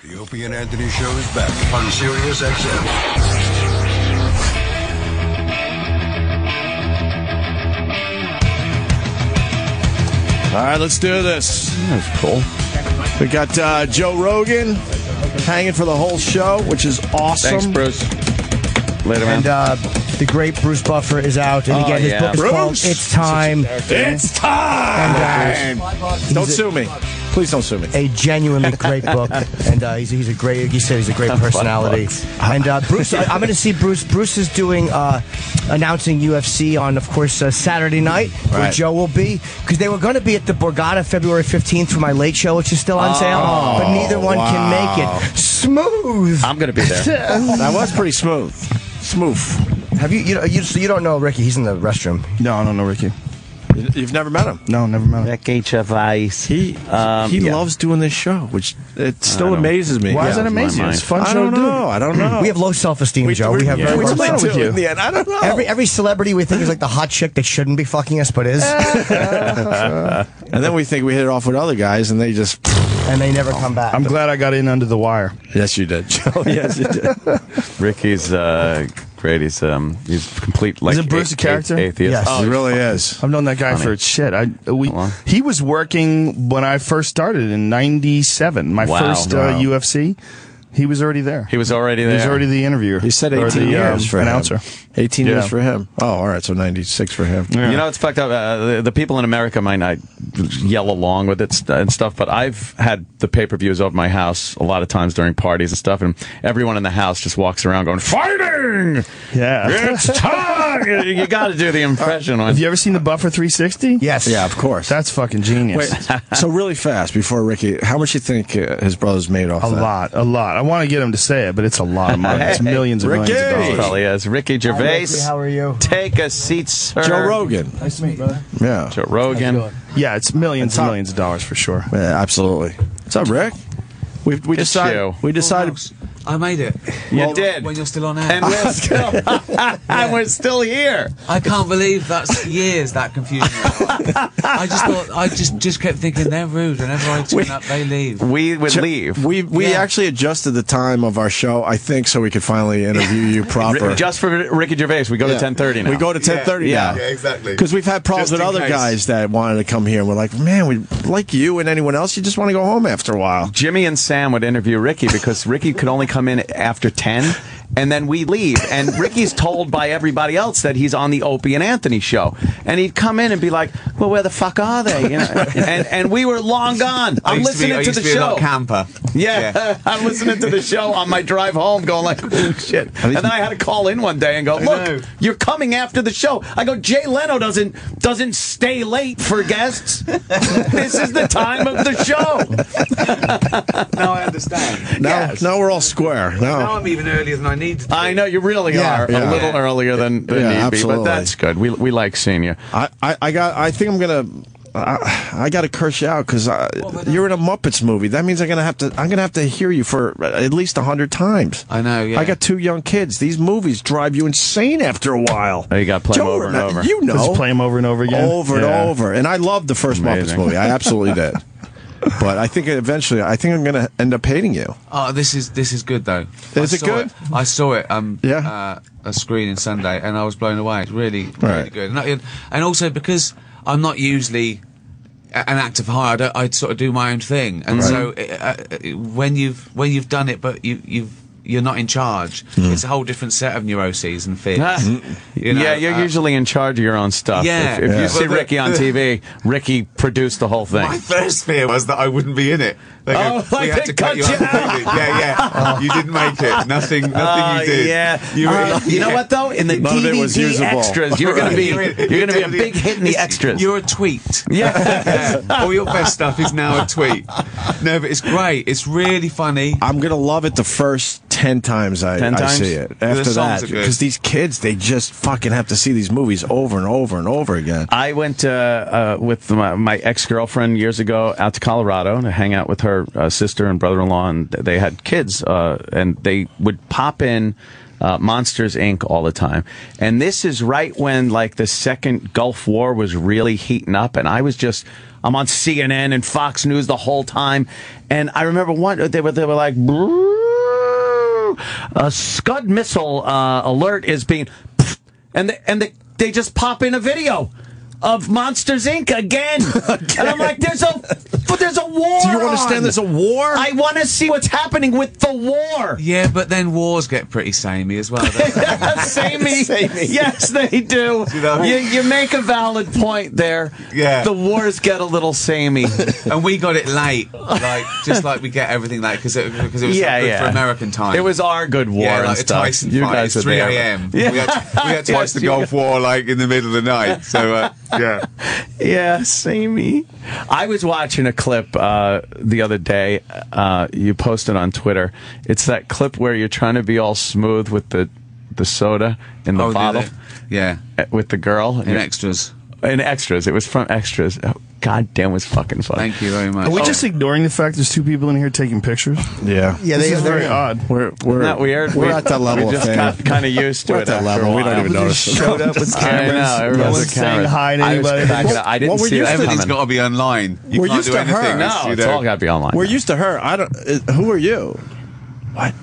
The Opie and Anthony Show is back on Sirius XM. All right, let's do this. That's cool. We got Joe Rogan hanging for the whole show, which is awesome. Thanks, Bruce. Later, man. And the great Bruce Buffer is out. And again, his book is called It's Time. It's time! Don't sue me. Please don't sue me. A genuinely great book. And he's a great, he said he's a great personality. And Bruce, I'm going to see Bruce. Bruce is doing, announcing UFC on, of course, Saturday night, where Joe will be. Because they were going to be at the Borgata February 15th for my late show, which is still on sale. But neither one can make it. Smooth! I'm going to be there. That was pretty smooth. Smooth. Have you don't know Ricky? He's in the restroom. No, I don't know Ricky. You've never met him? No, never met him. Ricky Gervais. He loves doing this show, which it still amazes me. Why is that amazing? It's a fun show to do. I don't know. We have low self-esteem, Joe. We have very what's low the matter with you? self-esteem. In the end, I don't know. Every celebrity we think is like the hot chick that shouldn't be fucking us, but is. And then we think we hit it off with other guys, and they just... And they never come back. I'm glad I got in under the wire. Yes, you did, Joe. Yes, you did. Ricky's great. He's complete, like, Is it Bruce a character? Atheist. Yes. Oh, he really is. I've known that guy for shit. He was working when I first started in '97. My first UFC. He was already there. He was already there. He was already the interviewer. He said 18 years for announcer. 18 years for him. Oh, all right, so 96 for him. Yeah. You know, it's fucked up. The people in America might not yell along with it and stuff, but I've had the pay-per-views over my house a lot of times during parties and stuff, and everyone in the house just walks around going, "Fighting! Yeah. It's time!" You got to do the impression on. Have you ever seen the Buffer 360? Yes. Yeah, of course. That's fucking genius. Wait, so really fast, before Ricky, how much you think his brother's made off that? A lot. I want to get him to say it, but it's a lot of money. It's millions and millions of dollars. Probably is. Ricky Gervais. Hi, Ricky, how are you? Take a seat, sir. Joe Rogan. Nice to meet you, brother. Yeah. Joe Rogan. Yeah, it's millions and millions of dollars for sure. Yeah, absolutely. What's up, Rick? We decided. We decided. I made it. You did. When you're still on air. And we're still, and we're still here. I can't believe that's years that confused me. I just thought, I just kept thinking they're rude. Whenever I turn up, they leave. We would leave. We actually adjusted the time of our show, I think, so we could finally interview you proper. Just for Ricky Gervais, we go to 10:30 now. We go to 10:30 now. Yeah, exactly. Because we've had problems with other guys that wanted to come here. And we're like, man, we like you and anyone else. You just want to go home after a while. Jimmy and Sam would interview Ricky because Ricky could only come in after 10, and then we leave. And Ricky's told by everybody else that he's on the Opie and Anthony show. And he'd come in and be like, well, where the fuck are they? You know? and we were long gone. I'm listening to the show. Camper. Yeah. I'm listening to the show on my drive home going like, oh, shit. And then I had to call in one day and go, look, you're coming after the show. I go, Jay Leno doesn't stay late for guests. This is the time of the show. Now I understand. Now we're all square. Now I'm even earlier than I need to be. I know you really are a little earlier than need be, absolutely. but that's good. We like seeing you. I think I'm gonna. I got to curse you out because you're in a Muppets movie. That means I'm gonna have to hear you for at least 100 times. I know. Yeah. I got 2 young kids. These movies drive you insane after a while. Oh, you got to play them over and over. You know, Just play them over and over again. Over and over. And I loved the first Muppets movie. I absolutely did. But I think eventually, I'm going to end up hating you. Oh, this is good though. Is it good? I saw it. A screening Sunday, and I was blown away. It's really good. And also because I'm not usually an actor for hire, I sort of do my own thing. And so when you've done it, but you're not in charge. It's a whole different set of neuroses and fears. You know, you're usually in charge of your own stuff. Yeah. If you see Ricky on TV, Ricky produced the whole thing. My first fear was that I wouldn't be in it. We had to cut you out completely. Yeah. You didn't make it. Nothing you did. Yeah. You know what though? In the DVD extras, you're going to be a big hit in the extras. You're a tweet. Yeah. All your best stuff is now a tweet. No, but it's great. It's really funny. I'm going to love it the first 10 times I see it. After that, because these kids, they just fucking have to see these movies over and over and over again. I went with my ex-girlfriend years ago out to Colorado to hang out with her sister and brother-in-law, and they had kids, and they would pop in Monsters Inc. all the time. And this is right when like the second Gulf War was really heating up, and I'm on CNN and Fox News the whole time. And I remember they were like, a Scud missile alert is being, and they just pop in a video of Monsters Inc. again. And I'm like, there's a war. Do you understand there's a war? I want to see what's happening with the war. Yeah, but then wars get pretty samey as well. Samey. Yes, they do. You make a valid point there. Yeah. The wars get a little samey. And we got it late, just like we get everything late, because it was good for American time. It was our good war like and a stuff. Tyson fight. It's 3 a.m. Yeah. We had twice the Gulf War in the middle of the night. So, Yeah, samey. I was watching a clip the other day. You posted on Twitter. It's that clip where you're trying to be all smooth with the soda in the bottle. Yeah. With the girl. In Extras. In Extras. It was from Extras. Oh, God damn, it was fucking fun. Thank you very much. Are we just ignoring the fact there's 2 people in here taking pictures? Yeah. This is very odd. We're not weird. We're at that level. We just got kind of used to we're it. at that level. We don't even notice. Showed up with cameras. I know. No one's saying hi to anybody. I didn't see it Everything's coming. got to be online. You We're can't used do to anything. her. No, it's all got to be online. We're used to her. Who are you? What?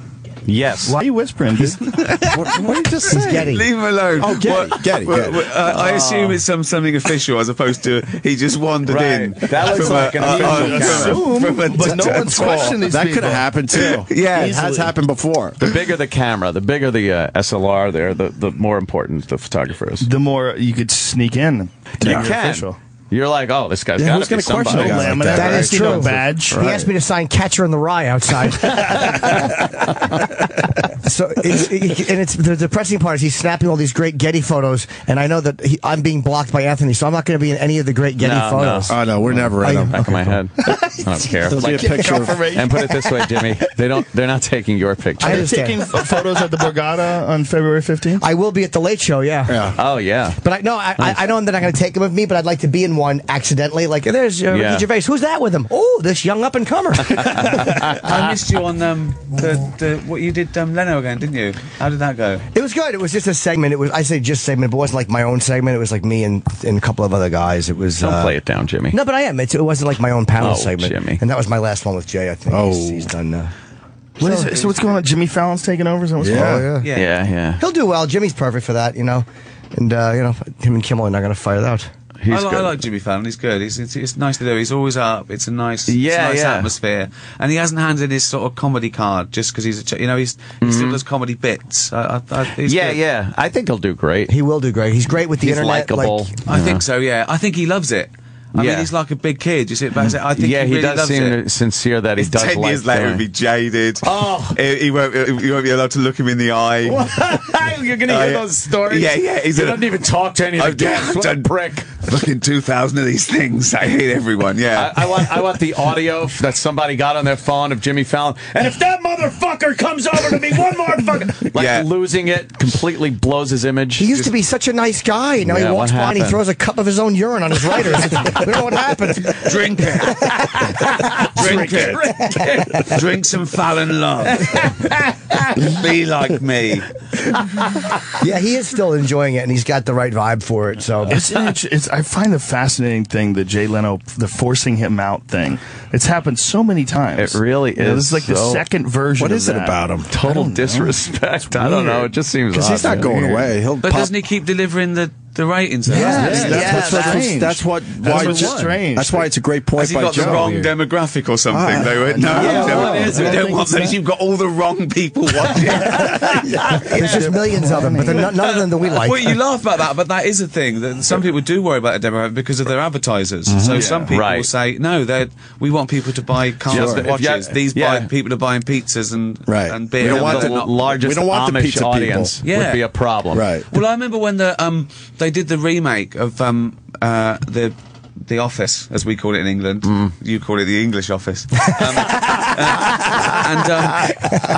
Yes. Why are you whispering, dude? What did you just say? Getty. Leave him alone. Oh, Getty. I assume it's something official as opposed to he just wandered in. That looks like an official camera. But no one's questioning these That people. could have happened too. Yeah, it has happened before. The bigger the camera, the bigger the SLR there, the more important the photographer is. The more you could sneak in. You can. You're like, oh, this guy's got who's to be gonna question somebody. a guy like Laminate. That is You know, true. badge. He asked me to sign Catcher in the Rye outside. So, the depressing part is he's snapping all these great Getty photos, and I know that I'm being blocked by Anthony, so I'm not going to be in any of the great Getty photos. Oh no, we're never in them. Back of my head. I don't care. There'll be a picture of And put it this way, Jimmy, they're not taking your picture. I Are you understand. taking photos at the Borgata on February 15th? I will be at the Late Show, yeah. Oh yeah. But I know I'm not going to take him with me, but I'd like to be in one accidentally. Like, there's Ricky Gervais. Who's that with him? Oh, this young up and comer. I missed you on what you did Leno again, didn't you? How did that go? It was good. It was just a segment. I say just segment, but it wasn't like my own segment. It was like me and a couple of other guys. It was. Don't play it down, Jimmy. No, but I am. It wasn't like my own panel Oh, segment. Jimmy. And that was my last one with Jay. I think he's done. What is it? So what's going on? Jimmy Fallon's taking over? Is that what's going on? Yeah. He'll do well. Jimmy's perfect for that, And him and Kimmel are not going to fight it out. I like Jimmy Fallon. He's good. It's nice to do. He's always up. It's a nice, atmosphere. And he hasn't handed his sort of comedy card just because he still does comedy bits. He's good. Yeah. I think he'll do great. He will do great. He's great with the He's internet. likable. I think so. Yeah, I think he loves it. I mean, he's like a big kid. You sit back and say, I think he really does loves seem it. sincere that he does 10 like years later, doing he'll be jaded. Oh. You won't be allowed to look him in the eye. You're going to hear those stories? Yeah. He doesn't even talk to any of the guests. What a prick. Fucking 2,000 of these things. I hate everyone, yeah. I want the audio that somebody got on their phone of Jimmy Fallon. And if that motherfucker comes over to me one more fucking... losing it, completely blows his image. He used to be such a nice guy. Now he walks by and he throws a cup of his own urine on his writers. We don't know what happened. Drink it. Drink it. Drink some Fallon love. Be like me. Yeah, he is still enjoying it, and he's got the right vibe for it. So I find the fascinating thing that Jay Leno, the forcing him out thing. It's happened so many times. It really is. This is like the second version. What of is it that. about him? Total disrespect. I don't know. It just seems Because he's not going away. But doesn't he keep delivering the ratings? That's what's strange. That's why it's a great point Has he by got Joe. the wrong demographic or something? They went, no, we don't want those. You've got all the wrong people watching. there's just millions of them, but none of them that we like. Well, you laugh about that, but that is a thing. That some people do worry about the demographic because of their advertisers. So some people will say, no, we want people to buy cars and watches. These people are buying pizzas and beer. We don't want the largest Amish the pizza audience people. would be a problem. Right. Well, I remember when they did the remake of the Office, as we call it in England. You call it the English Office.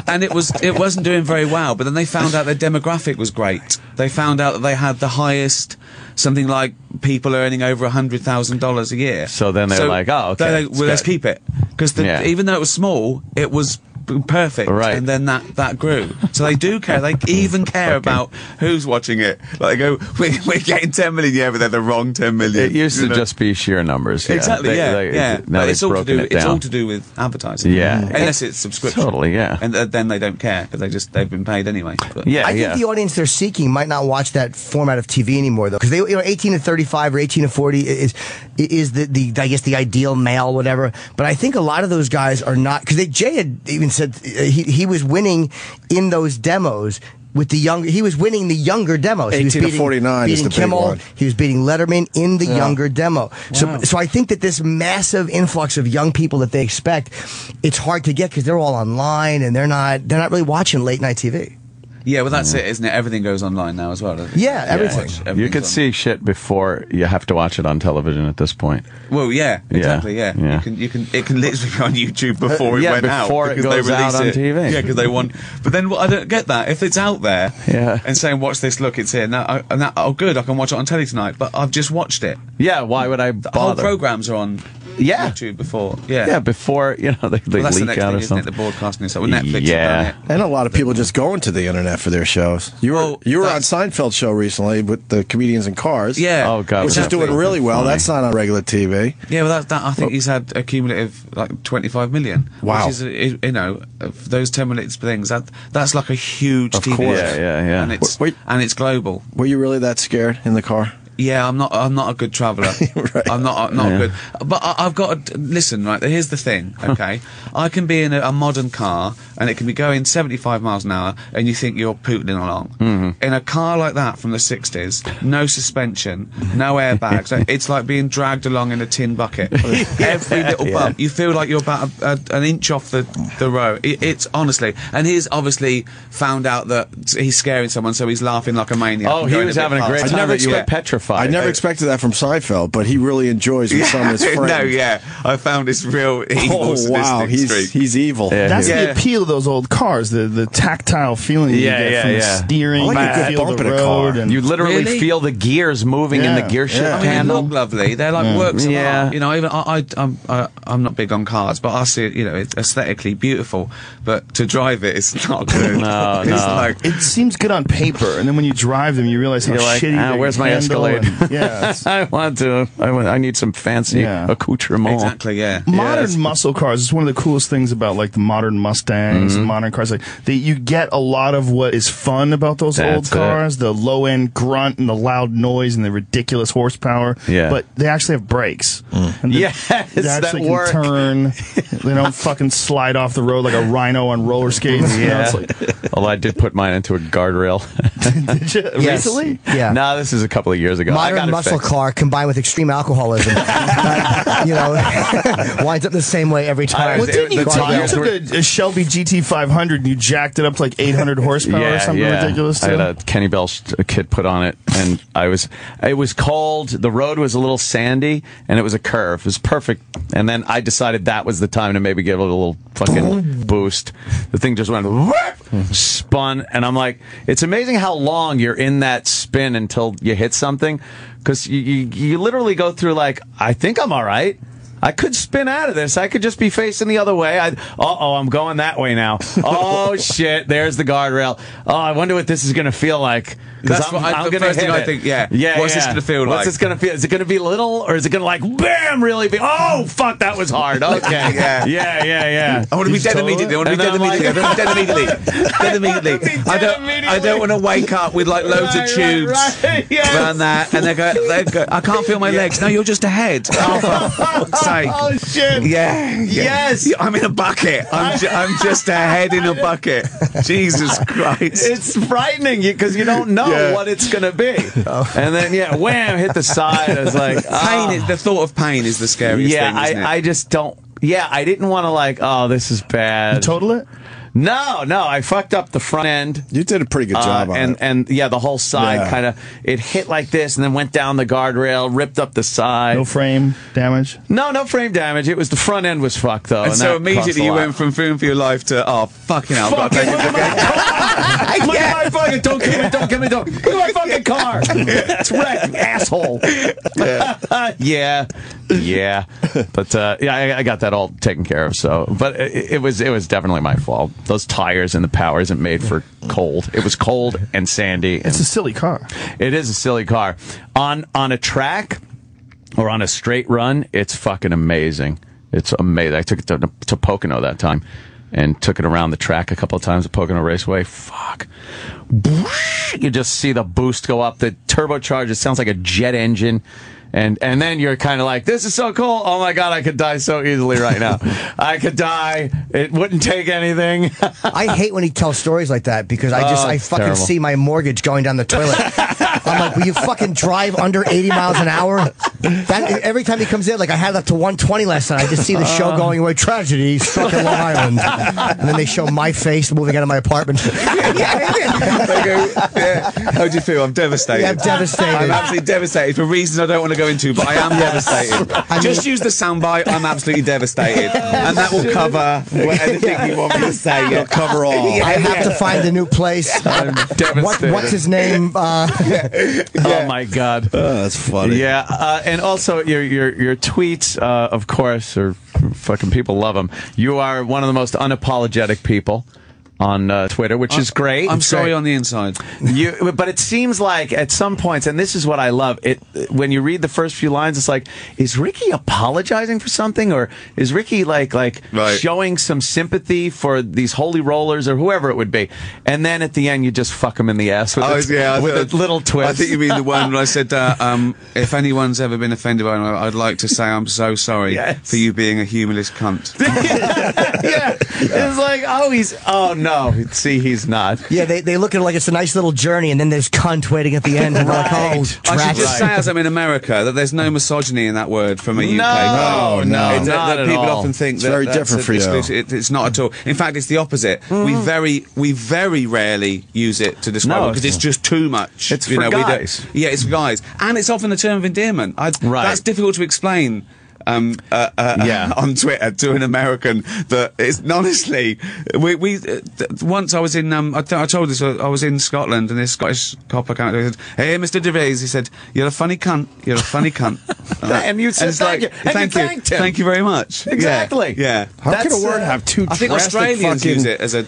And it wasn't doing very well. But then they found out their demographic was great. They found out that they had the highest, something like people earning over $100,000 a year. So then they're like, oh, okay. Let's keep it because even though it was small, it was perfect, Right. and then that grew. So they do care. They even care about who's watching it. Like they go, we're getting 10 million, yeah, but they're the wrong 10 million. It used to just be sheer numbers. Yeah. Exactly, Now but they've broken it down. it's all to do with advertising. Yeah. Unless it's subscription. Totally, yeah. And then they don't care because they've been paid anyway. But Yeah, I think the audience they're seeking might not watch that format of TV anymore, though, because they, 18 to 35 or 18 to 40 is the I guess the ideal male, whatever. But I think a lot of those guys are not, because Jay had even said he was winning in those demos. With the young, he was winning the younger demos. 18 he was to 49 is beating the big Kimmel. one. He was beating Letterman in the younger demo. So I think that this massive influx of young people that they expect, it's hard to get because they're all online and they're not really watching late night TV. yeah, well, that's it, isn't it? Everything goes online now as well. Doesn't it? Yeah, everything. You could see shit before you have to watch it on television at this point. Well, yeah, exactly. Yeah, Yeah. You can. It can literally be on YouTube before it went out. before it because they goes out release on TV. Yeah, because they want. But then I don't get that. If it's out there, and saying, "Watch this, look, it's here." Now, oh, good, I can watch it on telly tonight. But I've just watched it. Yeah, why would I The whole bother? programs are on YouTube before. Yeah, before they Well, that's the leak next out thing, or isn't it? something. The broadcasting stuff. Well, Netflix Yeah. have done it. And a lot of people just going to the internet for their shows. You were on Seinfeld's show recently with the comedians in cars. Yeah. Oh, God. Which is doing really well. Funny. That's not on regular TV. Yeah, well, I think he's had a cumulative like 25 million. Wow. Which is, of those 10 minutes things, that's like a huge TV course. show. Yeah. And it's Wait. and it's global. Were you really that scared in the car? Yeah, I'm not a good traveller. Right. I'm not good. But I've got to listen. Right, here's the thing. Okay, I can be in a modern car and it can be going 75 miles an hour, and you think you're pootling along. In a car like that from the 60s, no suspension, no airbags. It's like being dragged along in a tin bucket. Every little bump, you feel like you're about an inch off the road. It's honestly, and he's obviously found out that he's scaring someone, so he's laughing like a maniac. Oh, and he going was bit having a great fast. time that you were Yeah. petrified. I never expected that from Seinfeld, but he really enjoys with some of his friends. No, yeah, I found this real evil, Oh, wow. sadistic streak. He's evil. Yeah. That's Yeah. the appeal of those old cars, the tactile feeling you get from the steering, I like a good feel bump the in a road, car. and You literally Really? feel the gears moving in the gear shift I mean, they panel. look lovely. They're like works of Yeah. art. You know, even I'm not big on cars, but I see it. You know, it's aesthetically beautiful, but to drive it, it's not good. No, it's no. like it seems good on paper, and then when you drive them, you realize how You're like, shitty they where's my handle, Escalade? and- yeah, it's- I need some fancy Yeah. accoutrement. exactly, yeah. modern muscle cars is one of the coolest things about like the modern Mustangs, modern cars. Like you get a lot of what is fun about those old That's it. cars, the low end grunt and the loud noise and the ridiculous horsepower. Yeah. But they actually have brakes. And Yes, they that actually work. can turn. They don't fucking slide off the road like a rhino on roller skates. You know, Yeah. it's like, Although I did put mine into a guardrail. did you, Yes. recently? Yeah. No, this is a couple of years ago. I got Modern it muscle fixed. car combined with extreme alcoholism, winds up the same way every time. Well, didn't you, The you tires took were- a Shelby GT500 and you jacked it up to like 800 horsepower or something ridiculous? I Too? had a Kenny Bell kit put on it, and it was cold. The road was a little sandy, and it was a curve. It was perfect. And then I decided that was the time to maybe give it a little fucking boost. The thing just went whoop, spun, and I'm like, it's amazing how long you're in that spin until you hit something, because you literally go through like, I think I'm all right. I could spin out of this. I could just be facing the other way. I'm going that way now. Oh, shit, there's the guardrail. Oh, I wonder what this is going to feel like. That's what I'm the going to first hit thing I it. think, yeah. What's this gonna feel like? What's this going to feel? Is it going to be little, or is it going to like, bam, really be, oh, fuck, that was hard. Okay. Yeah. I want to be dead immediately. I want to be dead immediately. I want to be dead immediately. Dead immediately. I don't want to wake up with like loads of tubes around that, and they go, I can't feel my legs. No, you're just ahead. Oh, for fuck's sake. Oh, shit. Yeah. Yes. I'm in a bucket. I'm just a head in a bucket. Jesus Christ. It's frightening because you don't know what it's going to be. And then, wham, hit the side. I was like, Pain. The thought of pain is the scariest thing, isn't it? I just don't. Yeah, I didn't want to like, oh, this is bad. You total it? No, I fucked up the front end. You did a pretty good job on it. And yeah, the whole side kind of, it hit like this and then went down the guardrail, ripped up the side. No frame damage? No frame damage. It was the front end was fucked, though. And so immediately you went from fearing for your life to, oh, fucking hell, I've got to take it again. Look at my fucking, don't kill me. Look at my fucking car. It's wrecked, asshole. Yeah. But I got that all taken care of. So, but it was definitely my fault. Those tires and the power isn't made for cold. It was cold and sandy. It's a silly car. It is a silly car. On a track or on a straight run, it's fucking amazing. It's amazing. I took it to Pocono that time and took it around the track a couple of times at Pocono Raceway. Fuck. You just see the boost go up. The turbocharger, it sounds like a jet engine. And then you're kind of like, this is so cool. Oh, my God, I could die so easily right now. I could die. It wouldn't take anything. I hate when he tells stories like that because I fucking terrible. see my mortgage going down the toilet. I'm like, will you fucking drive under 80 miles an hour? Every time he comes in, like I had up to 120 last night. I just see the show going away. Tragedy struck in Long Island. And then they show my face moving out of my apartment. How do you feel? I'm devastated. Yeah, I'm devastated. I'm absolutely devastated for reasons I don't want to go into, but I am devastated. Just use the soundbite. I'm absolutely devastated, and that will cover anything you want me to say. It'll cover all. I have to find a new place. I'm devastated. What's his name? Oh, my God. That's funny. Yeah, and also your tweets, of course, are fucking people love them. You are one of the most unapologetic people on Twitter, which is great. I'm sorry on the inside. But it seems like at some points, and this is what I love, when you read the first few lines, it's like, is Ricky apologizing for something? Or is Ricky like showing some sympathy for these holy rollers or whoever it would be? And then at the end, you just fuck them in the ass with a little twist. I think you mean the one where I said, if anyone's ever been offended by anyone, I'd like to say I'm so sorry for you being a humorless cunt. Yeah. It's like, oh no. See, he's not. Yeah, they look at it like it's a nice little journey, and then there's cunt waiting at the end, and they're like, oh, I should just say, as I'm in America, that there's no misogyny in that word from a UK. No, That not at people all. often think It's that very that's different for you. exclusive. It's not at all. In fact, it's the opposite. We very rarely use it to describe it because it's just too much. It's for guys. It's for guys, and it's often a term of endearment. That's difficult to explain. On Twitter to an American that it's honestly once I was in I told this I was in Scotland and this Scottish copper came out and said, hey Mr. Gervais, he said, you're a funny cunt, And you said thank you very much. Exactly. Yeah. How can a word have two I think drastic Australians fucking use it as a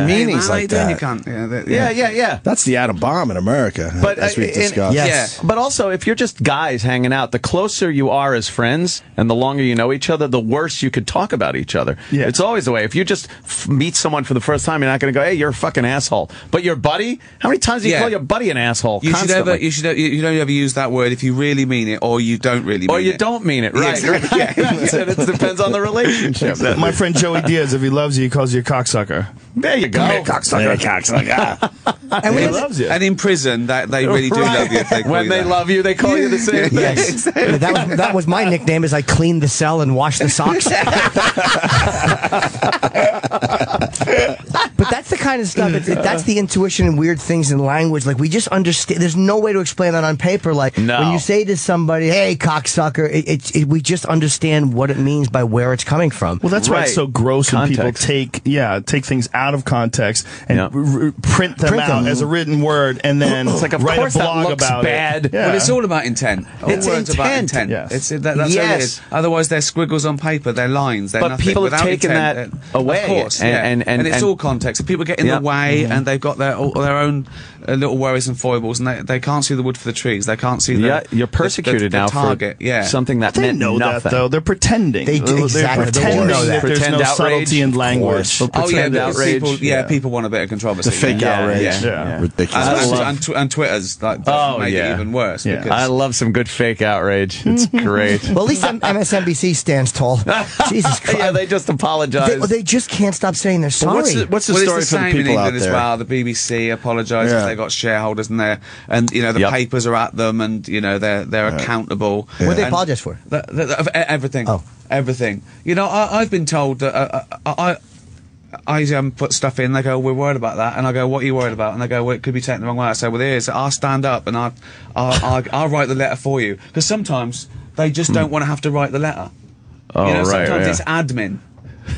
meanings like that? You cunt. Yeah. That's the atom bomb in America, But as we've discussed. yes. But also, if you're just guys hanging out, the closer you are as friends, and the longer you know each other, the worse you could talk about each other. Yeah. It's always the way. If you just meet someone for the first time, you're not going to go, "Hey, you're a fucking asshole." But your buddy, how many times do you call your buddy an asshole? You constantly? you don't ever use that word if you really mean it, or you don't really mean it. Or you don't mean it, right? It depends on the relationship. My friend Joey Diaz, if he loves you, he calls you a cocksucker. There you go. Cocksucker. And He loves you. And in prison, they really do love you. If they call When you they that. love you, they call you the same thing. Yes. That was my nickname as I cleaned the cell and washed the socks. But that's the kind of stuff, that's the intuition and weird things in language. Like, we just understand, there's no way to explain that on paper. Like, when you say to somebody, hey, cocksucker, we just understand what it means by where it's coming from. Well, that's why it's so gross when people take things out of context and print them out as a written word and then It's like, of write course a blog that looks about bad. it. Yeah. Well, it's all about intent. All It's words about intent. intent. Yes. That's all it is. Otherwise, they're squiggles on paper. They're lines. They're But nothing. people have Without taken intent, that away. Of course, And it's all context. So people get in the way, Mm-hmm. and they've got their own little worries and foibles, and they can't see the wood for the trees. They can't see the you're persecuted the now target. for something that They meant know nothing. that, though. They're pretending. They do, exactly. They're They pretending know that. there's Pretend no outrage, subtlety in of language. course. Pretend outrage. People want a bit of controversy. The fake outrage. Yeah. Ridiculous. And Twitter's make it even worse. Yeah. Because I love some good fake outrage. It's great. Well, at least MSNBC stands tall. Jesus Christ. Yeah, they just apologize. They just can't stop saying they're sorry. What's the Well, story it's the for the same in people out England as there? well. The BBC apologises. Yeah. They've got shareholders in there, and the papers are at them, and they're accountable. What did they And apologise for? Everything. Oh. Everything. I've been told that I put stuff in. They go, we're worried about that, and I go, what are you worried about? And they go, well, it could be taken the wrong way. I say, well, it is. I'll stand up and I'll write the letter for you, because sometimes they just don't want to have to write the letter. Oh, sometimes it's admin.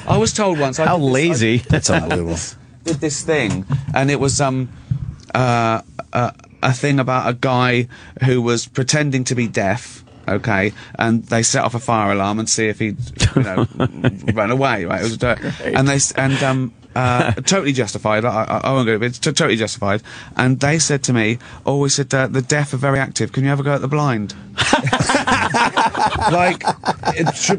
I was told once. How lazy! That's unbelievable. Did this thing, and it was a thing about a guy who was pretending to be deaf. Okay, and they set off a fire alarm and see if he'd, run away. Right, it was totally justified. I won't go. It's totally justified. And they said to me, "Oh, we said the deaf are very active. Can you ever go at the blind?" Like,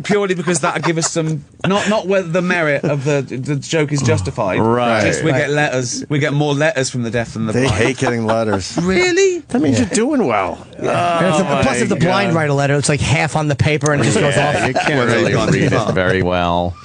purely because that'd give us some, not whether the merit of the joke is justified. Right. Just we get letters. We get more letters from the deaf than the blind. They hate getting letters. Really? That means you're doing well. Plus, if the blind write a letter, it's like half on the paper and it just goes off. You can't really read it very well.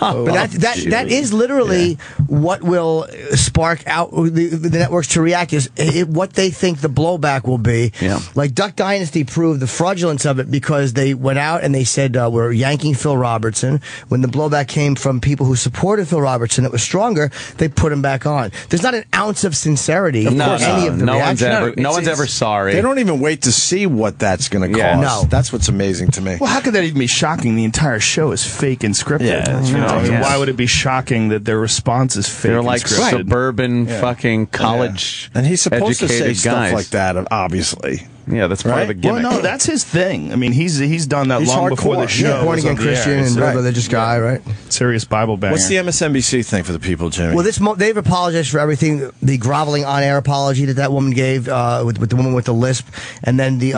But that is literally what will spark out the networks to react, is what they think the blowback will be. Yeah. Like Duck Dynasty proved the fraudulence of it because they went out and they said we're yanking Phil Robertson. When the blowback came from people who supported Phil Robertson, it was stronger. They put him back on. There's not an ounce of sincerity in any of the reaction. No one's ever sorry. They don't even wait to see what that's going to cost. No. That's what's amazing to me. Well, how could that even be shocking? The entire show is fake and scripted. Yeah, that's right. I mean, why would it be shocking that their response is fake? They're and like scripted? suburban fucking college And he's supposed to say educated stuff guys. like that, obviously. Yeah, that's part of the Right? gimmick. Well, no, that's his thing. I mean, he's done that He's long before hardcore. the show. Born was again on the air. Christian and It's religious guy, right? serious Bible banger. What's the MSNBC thing for the people, Jimmy? Well, they've apologized for everything. The groveling on-air apology that woman gave with the woman with the lisp, and then the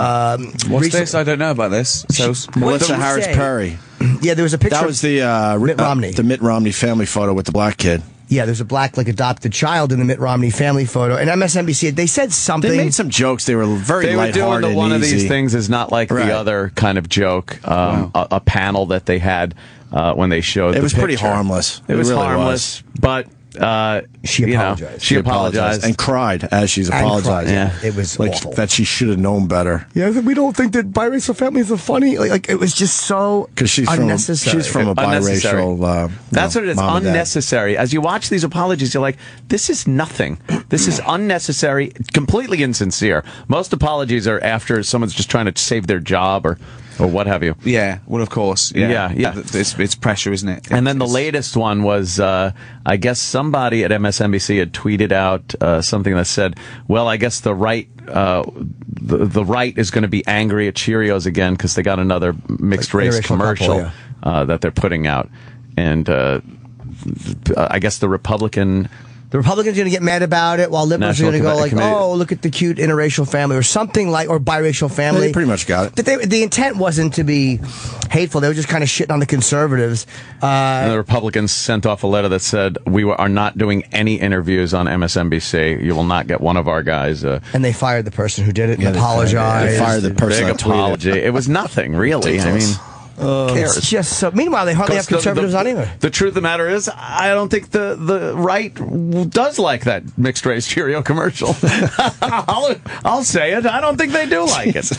What's this? I don't know about this. So Melissa What Harris did you say? Perry. Yeah, there was a picture. That was the Mitt Romney. the Mitt Romney family photo with the black kid. Yeah, there's a black adopted child in the Mitt Romney family photo. And MSNBC, they said something. They made some jokes. They were very They were doing lighthearted one and of easy. these things is not like Right. the other kind of joke. A panel that they had when they showed. It the was pretty picture. harmless. It was really harmless, but She apologized. She apologized and cried as she's And apologizing. cried, yeah. It was like awful. that she should have known better. Yeah, we don't think that biracial families are funny. Like it was just so Because she's unnecessary. from a Unnecessary. biracial. That's what it is. mom and dad. Unnecessary. As you watch these apologies, you're like, this is nothing. This is unnecessary, completely insincere. Most apologies are after someone's just trying to save their job or what have you. yeah, well, of course. Yeah. Yeah. It's pressure, isn't it? And then the latest one was, I guess somebody at MSNBC had tweeted out something that said, "Well, I guess the right, the right is going to be angry at Cheerios again because they got another mixed race interracial commercial couple, that they're putting out." And I guess the Republicans The Republicans are going to get mad about it, while liberals National are going to go like, Committee. "Oh, look at the cute interracial family," or something like, or biracial family. They pretty much got it. But the intent wasn't to be hateful. They were just kind of shitting on the conservatives. and the Republicans sent off a letter that said, "We are not doing any interviews on MSNBC. You will not get one of our guys." And they fired the person who did it and They apologized. fired the person Big that tweeted. apology. It was nothing, really. I mean, It's just so. Meanwhile, they hardly have conservatives on either. The truth of the matter is, I don't think the right does like that mixed race Cheerio commercial. I'll say it. I don't think they do like it.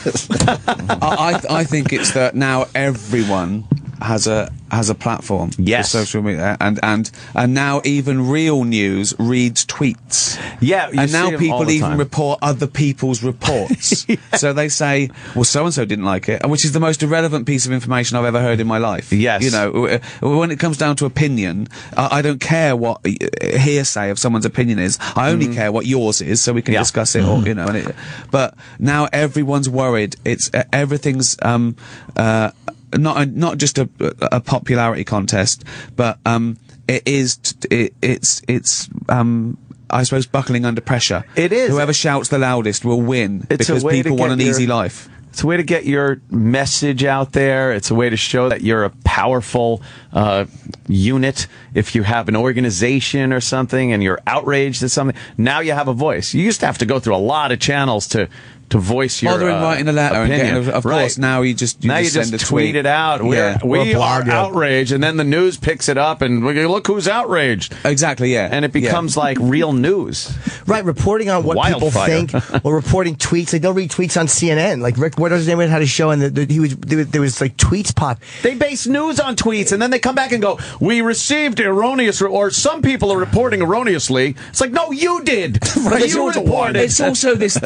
I think it's that now everyone has a platform. Yes. For social media, and now even real news reads tweets. Yeah, you and see now them all people the even time. report other people's reports. So they say, "Well, so and so didn't like it," which is the most irrelevant piece of information I've ever heard in my life. Yes. You know, when it comes down to opinion, I don't care what hearsay of someone's opinion is. I only care what yours is, so we can discuss it. Or, you know, but now everyone's worried. It's everything's not just a popularity contest, but it's I suppose buckling under pressure. It is. Whoever shouts the loudest will win It's a because way to people want get an easy your- life. It's a way to get your message out there. It's a way to show that you're a powerful unit. If you have an organization or something and you're outraged at something, now you have a voice. You used to have to go through a lot of channels to to voice your bothering writing a letter opinion. and getting, of course, now you just just send a tweet it out. We are outraged, and then the news picks it up, and look who's outraged. Exactly, yeah. And it becomes like real news. Right, reporting on what people think, or reporting tweets. Like they'll read tweets on CNN. Like Rick, what was his name? Had a show, and there was like tweets pop. They base news on tweets, and then they come back and go, "We received erroneous," or some people are reporting erroneously. It's like, no, you did. Right, you reported. It's also this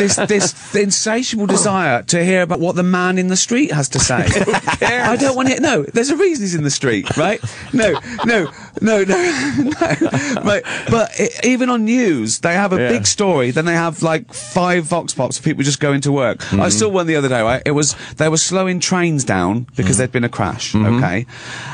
insatiable desire to hear about what the man in the street has to say. Who cares? I don't want to hear. No, there's a reason he's in the street, right? No. Right, but even on news, they have a big story. Then they have like 5 vox pops of people just going to work. I saw one the other day. Right, they were slowing trains down because there'd been a crash. Okay,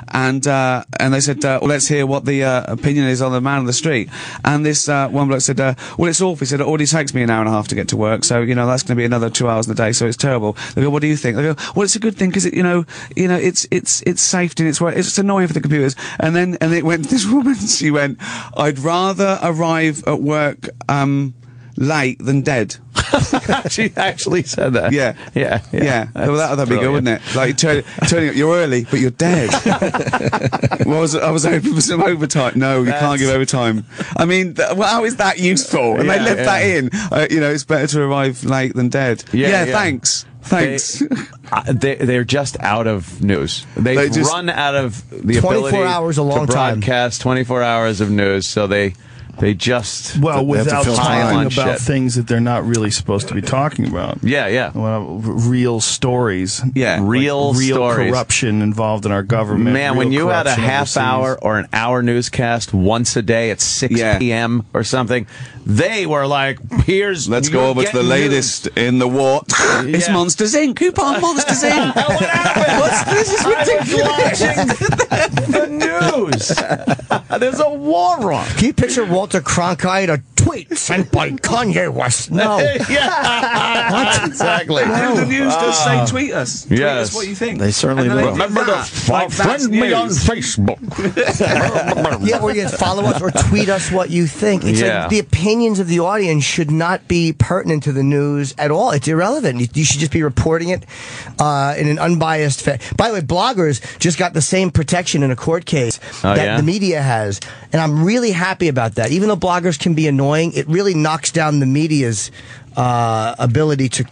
and they said, well, let's hear what the opinion is on the man on the street. And this one bloke said, well, it's awful. He said, it already takes me an hour and a half to get to work, so that's going to be another 2 hours in the day, so it's terrible. They go, what do you think? They go, well, it's a good thing because it's safety and it's annoying for the computers. And it went, this woman, she went, I'd rather arrive at work late than dead. She actually said that. Yeah. Well, that'd be good, wouldn't it? Like turning up, you're early, but you're dead. I was hoping for some overtime. No, you can't give overtime. I mean, how is that useful? And they left that in. It's better to arrive late than dead. Yeah. Thanks. They're just out of news. They've run out of the 24 ability hours a long to time. broadcast 24 hours of news, so they just without talking about shit. things that they're not really supposed to be talking about. Real stories. Yeah, real stories. Corruption involved in our government. Man, when you had a half hour or an hour newscast once a day at 6 p.m. or something, they were like, let's go over to the latest in the what? It's Monsters Inc. Who put on Monsters Inc? What happened? This is ridiculous. The news. There's a war on. Can you picture Walter Cronkite, a tweet sent by Kanye West? No. What? Exactly. The news does say tweet us. Tweet us what you think. They certainly do. Remember to friend me on Facebook. Or you follow us or tweet us what you think. It's like the opinions of the audience should not be pertinent to the news at all. It's irrelevant. You should just be reporting it in an unbiased fashion. By the way, bloggers just got the same protection in a court case that the media has. And I'm really happy about that. Even though bloggers can be annoying, it really knocks down the media's ability to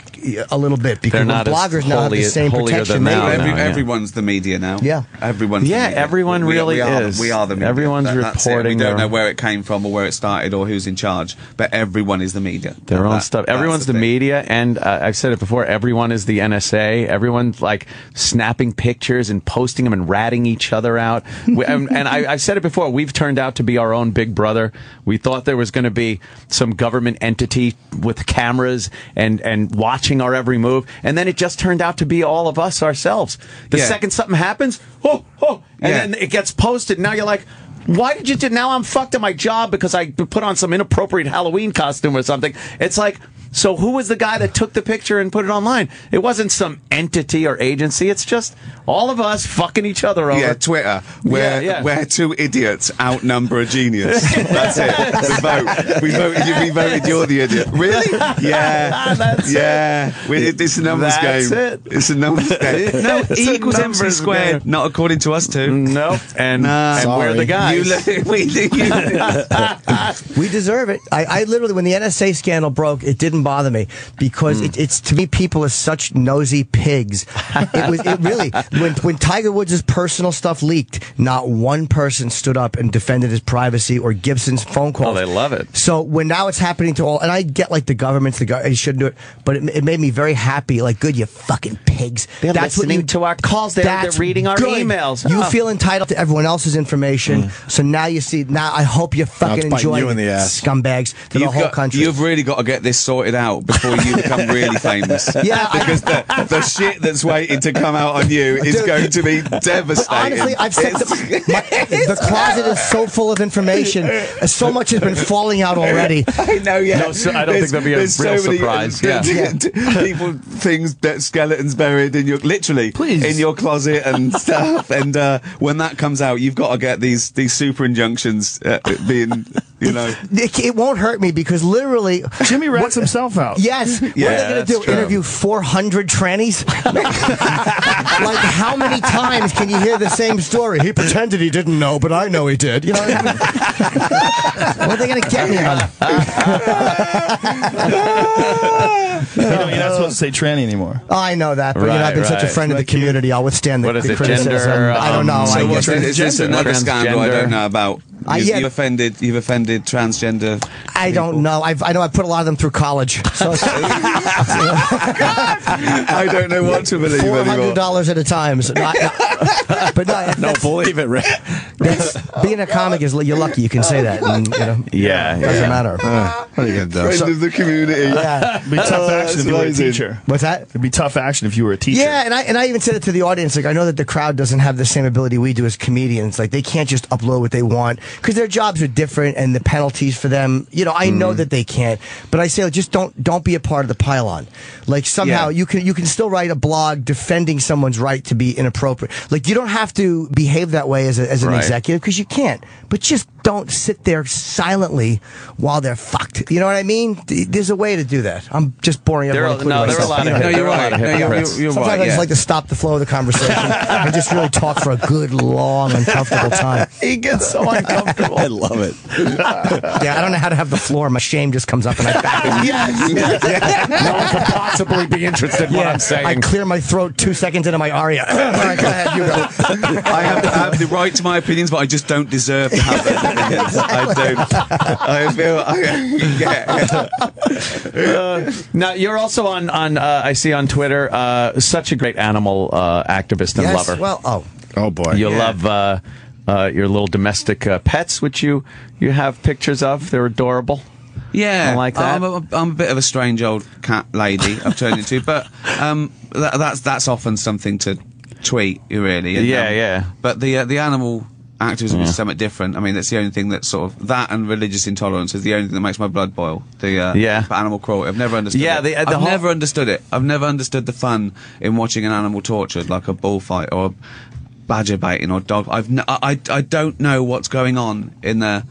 a little bit, because bloggers now have the same protection. Everyone's the media now. Yeah, everyone's. Yeah, the media. everyone really is. We are the media. Everyone's reporting. We don't know where it came from or where it started or who's in charge, but everyone is the media. Their own stuff. Everyone's the media, and I've said it before. Everyone is the NSA. Everyone's like snapping pictures and posting them and ratting each other out. I've said it before. We've turned out to be our own Big Brother. We thought there was going to be some government entity with cameras and watching our every move, and then it just turned out to be all of us ourselves. The second something happens, and then it gets posted. Now you're like, why did you do? Now I'm fucked at my job because I put on some inappropriate Halloween costume or something. It's like, so who was the guy that took the picture and put it online? It wasn't some entity or agency. It's just all of us fucking each other over. Yeah, Twitter. Where 2 idiots outnumber a genius. That's it. The vote. We voted you're the idiot. Really? Yeah. That's it. It's a numbers game. It's a numbers game. No, E equals MC squared. Not according to us two. No. And we're the guys. We deserve it. I literally, when the NSA scandal broke, it didn't bother me, because it's to me, people are such nosy pigs. It really, when Tiger Woods' personal stuff leaked, not one person stood up and defended his privacy or Gibson's phone calls. Oh, they love it. So when now it's happening to all, and I get like the governments, they shouldn't do it, but it made me very happy. Like, good, you fucking pigs. They're listening to our calls. They're reading our emails. You feel entitled to everyone else's information. So now you see. Now I hope you fucking enjoy it, scumbags, to the whole country. You've really got to get this sorted out before you become really famous. Yeah, because the shit that's waiting to come out on you is going to be devastating. Honestly, I've said the closet is so full of information. So much has been falling out already. I know, yeah. No, so I don't think there'll be a real surprise. People, things, skeletons buried in your, literally, in your closet and stuff. And when that comes out, you've got to get these super injunctions being, You know, it won't hurt me because literally Jimmy rats himself out. Yes. What are they going to do? true. Interview 400 trannies? Like, how many times can you hear the same story? He pretended he didn't know, but I know he did. You know what I mean? What are they going to get me on? You're not supposed to say tranny anymore. Oh, I know that, but I've been such a friend of the community. I'll withstand the, What is the it, criticism. gender, I don't know. So I what's guess is this another scandal I don't know about? You've offended transgender. I don't know. I know I put a lot of them through college. So I don't know what to believe anymore. $400 at a time. So Don't believe it, Rick. Being a comic is you're lucky you can say that. And, Yeah, doesn't matter. What are you going to do? Friend of the community. Yeah. It'd be tough action if you were a teacher. What's that? It'd be tough action if you were a teacher. Yeah, and I even said it to the audience. Like, I know that the crowd doesn't have the same ability we do as comedians. Like, they can't just upload what they want because their jobs are different and the penalties for them. I know that they can't, but I say, like, just don't be a part of the pylon. Like, somehow you can still write a blog defending someone's right to be inappropriate. Like, you don't have to behave that way as an executive because you can't. But just don't sit there silently while they're fucked. You know what I mean? There's a way to do that. I'm just boring everyone. There are a lot of you're right. Sometimes I just like to stop the flow of the conversation and just really talk for a good, long, uncomfortable time. He gets so uncomfortable. I love it. Yeah, I don't know how to have the floor. My shame just comes up and I back it. No one could possibly be interested in what I'm saying. I clear my throat 2 seconds into my aria. All right, go ahead, you go. I have the right to my opinions, but I just don't deserve to have those opinions. I don't. I feel. Now you're also on I see on Twitter such a great animal activist and lover. Well, Oh, boy. You love your little domestic pets, which you have pictures of. They're adorable. Yeah, I like that. I'm a bit of a strange old cat lady I've turned into, but that's often something to tweet, really. And, yeah. But the animal activism is somewhat different. I mean, that's the only thing that sort of that and religious intolerance is the only thing that makes my blood boil. For animal cruelty, I've never understood. Yeah, it. I've never understood it. I've never understood the fun in watching an animal tortured, like a bullfight or badger baiting or dog. I don't know what's going on in their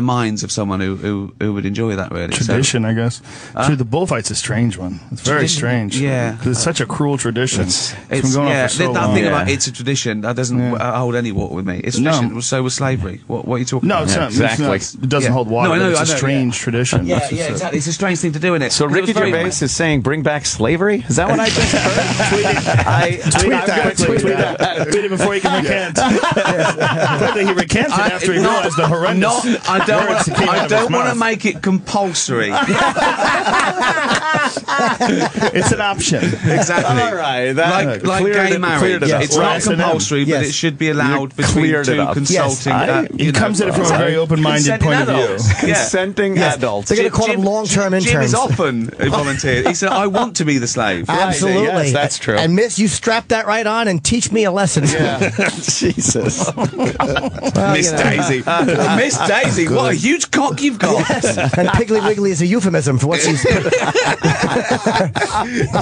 minds of someone who would enjoy that, really. Tradition, I guess. Dude, the bullfight's a strange one. It's very strange. Yeah. Because it's such a cruel tradition. It's been going on for so that long. thing about it's a tradition, that doesn't hold any water with me. It's tradition, so was slavery. What are you talking about? No, it's not. Exactly. It doesn't hold water. No, I know, it's a strange tradition. Yeah, exactly. It's a strange thing to do, isn't it? So Ricky Gervais is saying, "Bring back slavery." Is that what I just heard? Tweet that. Tweet it before he can recant. He recanted after he realized the horrendous. I don't want to make it compulsory. It's an option. Exactly. All right. Like gay marriage. It's not compulsory, but it should be allowed between two consulting. He comes at it from a very open-minded point of view. Consenting adults. They're going to call them long-term interns. Jim is often volunteered. He said, "I want to be the slave." Absolutely. Yes, that's true. And Miss, you strap that right on and teach me a lesson. Jesus. Miss Daisy. Miss Daisy, what a huge cock you've got. Yes. And Piggly Wiggly is a euphemism for what she's...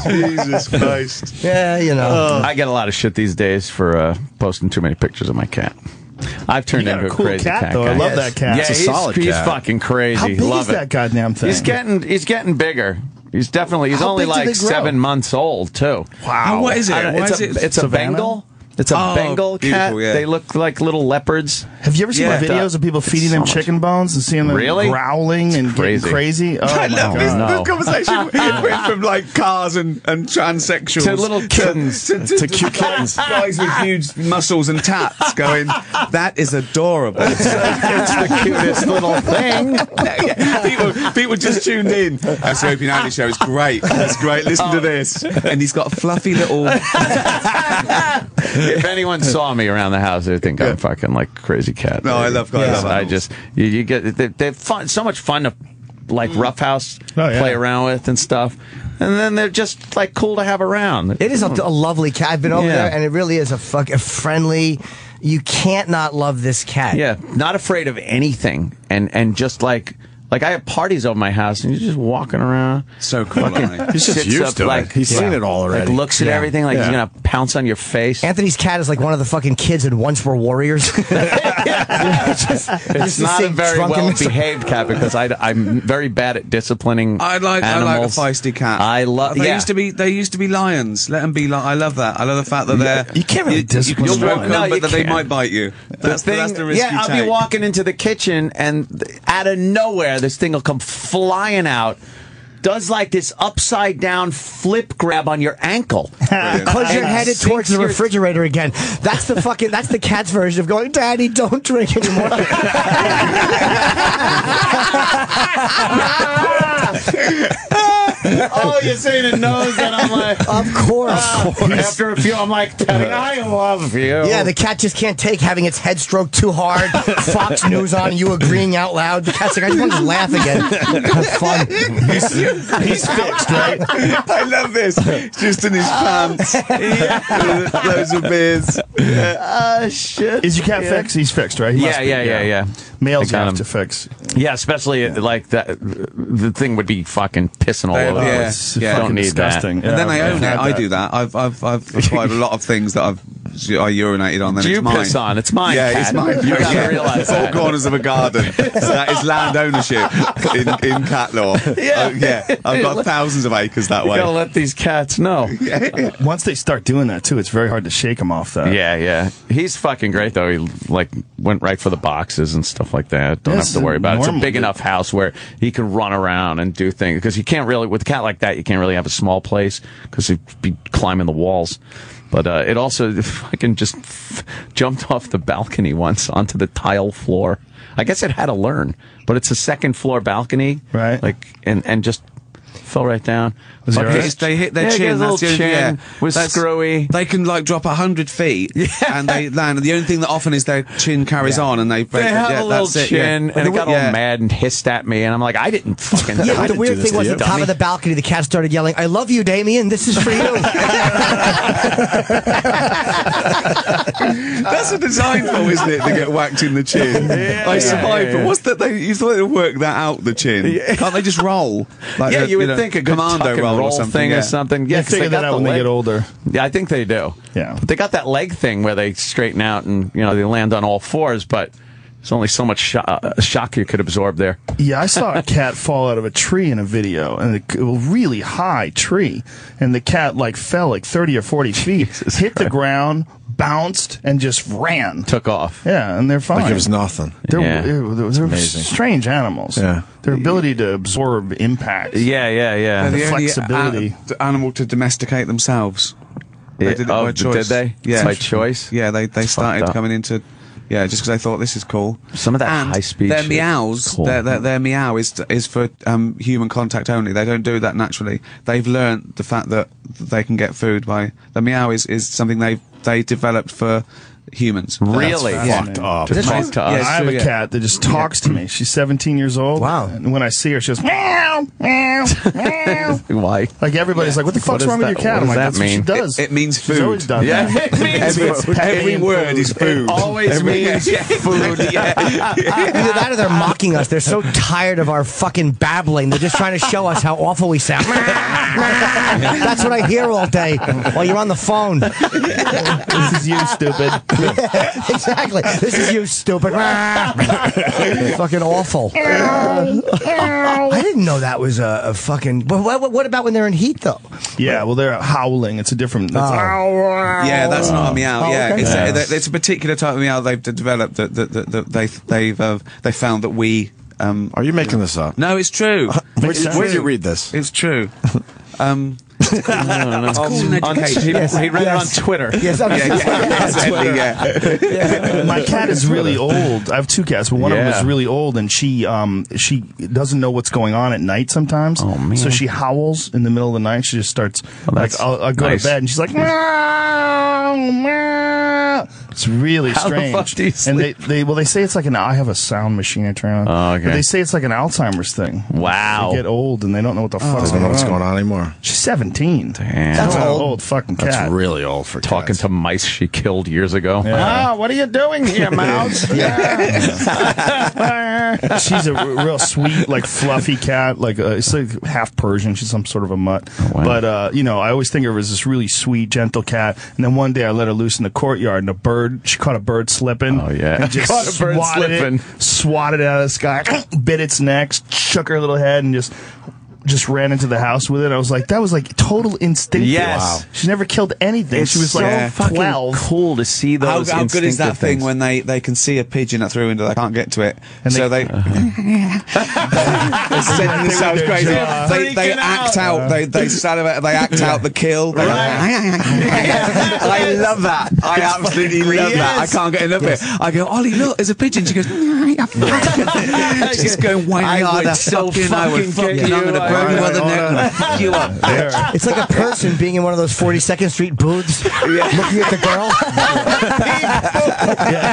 Jesus Christ. Yeah, I get a lot of shit these days for posting too many pictures of my cat. I've turned into a cool crazy cat though. guy. I love that cat. Yeah, It's a solid he's cat. fucking crazy. How big love is that goddamn thing? He's getting bigger. He's How only big do like they grow? 7 months old too. Wow. What is it? It's a Savannah? Bengal. It's a Bengal cat. beautiful, yeah. They look like little leopards. Have you ever seen Yeah. the videos of people feeding them chicken bones and seeing them Really? growling and getting crazy? Oh, I my love God. this conversation. It went from like cars and transsexuals To little kittens. to cute kittens. Guys with huge muscles and tats going, that is adorable. It's the cutest little thing. People just tuned in. That's the Opie and Andy show. It's great. It's great. Listen to this. And he's got a fluffy little... If anyone saw me around the house, they'd think I'm fucking like a crazy cat. No, I love animals. I just you get they're fun, so much fun to like roughhouse play around with and stuff, and then they're just like cool to have around. It is a lovely cat. I've been over there, and it really is a friendly. You can't not love this cat. Yeah, not afraid of anything, and just like Like, I have parties over my house, and you're just walking around. So cool. He's just used to it. He's seen it all already. Like, looks at everything like he's going to pounce on your face. Anthony's cat is like one of the fucking kids in Once Were Warriors. It's not a very well-behaved cat because I'm very bad at disciplining I like a feisty cat. I love. They used to be lions. Let them be. I love that. I love the fact that they're. You can't really discipline you can stroke them, but that they can't. might bite you. That's the risk you I'll take. be walking into the kitchen and out of nowhere, this thing will come flying out. Does like this upside down flip grab on your ankle because you're headed towards the refrigerator again. That's the cat's version of going, Daddy, don't drink anymore. Oh, you're saying it knows that I'm like, of course. After a few, I'm like, Daddy, I love you. Yeah, the cat just can't take having its head stroked too hard. Fox News on, you agreeing out loud. The cat's like, I just want to laugh again. Have fun. He's fixed, right? I love this. Just in his pants. Loads of beers. Shit. Is your cat fixed? He's fixed, right? Yeah. Males have to fix. Yeah, especially like that. The thing would be fucking pissing all over. Yeah. Don't need disgusting. that. And then I own it. I do that. I've acquired a lot of things that I urinated on. Then Do you it's mine. piss on? It's mine. Yeah, cat. it's mine. You gotta realize Four that. corners of a garden. So that is land ownership in cat law. Yeah. I've got thousands of acres that You way. gotta let these cats know. Once they start doing that too, it's very hard to shake them off that. Yeah. He's fucking great though. He like went right for the boxes and stuff like that. Don't have to worry about it. It's a big enough house where he can run around and do things because you can't really with a cat like that. You can't really have a small place because he'd be climbing the walls. But it also fucking just jumped off the balcony once onto the tile floor. I guess it had to learn, but it's a second floor balcony, right? Like and just fell right down. Was it right? They hit their Yeah, chin. his little That's chin was screwy. They can like drop 100 feet and they land. And the only thing that often is their chin carries on and they break. They have a little chin, and it got all mad and hissed at me, and I'm like, I didn't fucking. Yeah, the weird thing was at the top of the balcony, the cat started yelling, "I love you, Damien. This is for you." That's a design flaw, isn't it? To get whacked in the chin. I survived, but what's that? You thought they'd work that out, the chin. Can't they just roll? Like you would think a good commando roll or something. Or something. Yeah, They figure that out when they get older. Yeah, I think they do. Yeah. But they got that leg thing where they straighten out and they land on all fours, but there's only so much shock you could absorb there. Yeah, I saw a cat fall out of a tree in a video, and a really high tree, and the cat fell 30 or 40 feet, hit the ground, bounced, and just ran. Took off. Yeah, and they're fine. Like it was nothing. They're strange animals. Yeah. Their ability to absorb impact. Yeah. The flexibility. only animal to domesticate themselves. They did it by choice. Did they? Yeah. By choice? Yeah, they started coming into... Yeah, just because I thought this is cool. Some of that high-speed their shit meows, is cool. their meow is for human contact only. They don't do that naturally. They've learnt the fact that they can get food by... The meow is something they developed for humans. Really? Fucked up. To talk to us. I have a cat that just talks to me. She's 17 years old. Wow. And when I see her, she goes, meow, meow, meow. Why? Like everybody's like, what the fuck's wrong with your cat? I'm like, that's what she does. It means She's food. always done that. It means Every word is food. It always means food. Either that or they're mocking us. They're so tired of our fucking babbling. They're just trying to show us how awful we sound. That's what I hear all day while you're on the phone. This is you, stupid. Exactly. This is you, stupid. Fucking awful. I didn't know that was a fucking... What about when they're in heat, though? Yeah, well, they're howling. It's a different... Yeah, that's not a meow. okay. It's a particular type of meow they've developed that they found that we. Are you making this up? No, it's true. Where did you read this? It's true. He read it on Twitter. Yes, My cat is really old. I have two cats, but one of them is really old, and she doesn't know what's going on at night sometimes. Oh, man. So she howls in the middle of the night. She just starts I'll go nice. to bed, and she's like, meow, meow. It's really How the strange. fuck do you sleep? And they say it's like I have a sound machine I turn on. Oh, okay. But they say it's like an Alzheimer's thing. Wow. They get old and they don't know what the fuck's I don't know what's going going on anymore. She's 17. Damn. That's An old. old fucking cat. That's really old for Talking cats. to mice she killed years ago. Yeah. What are you doing here, Mouse? She's a real sweet, like fluffy cat. Like it's like half Persian. She's some sort of a mutt. wow. But I always think of her as this really sweet, gentle cat. And then one day I let her loose in the courtyard, and she caught a bird slipping. Oh, yeah. and just Caught a bird slipping. swatted it out of the sky, bit its neck, shook her little head, and just ran into the house with it. I was like, that was like total instinctive. Yes. Wow. She never killed anything. It's she was so like fucking 12. cool to see those. How good is that instinctive thing things. when they can see a pigeon at through window, they can't get to it, And so they- this sounds crazy. They act out. They salivate. They act out the kill. They go, I love that. I absolutely love that. I can't get enough of it. I go, Ollie, look, there's a pigeon. She goes, she's going, I would that's so fucking I'm gonna burn you on the neck and fuck you up. It's like a person being in one of those 42nd Street booths, looking at the girl.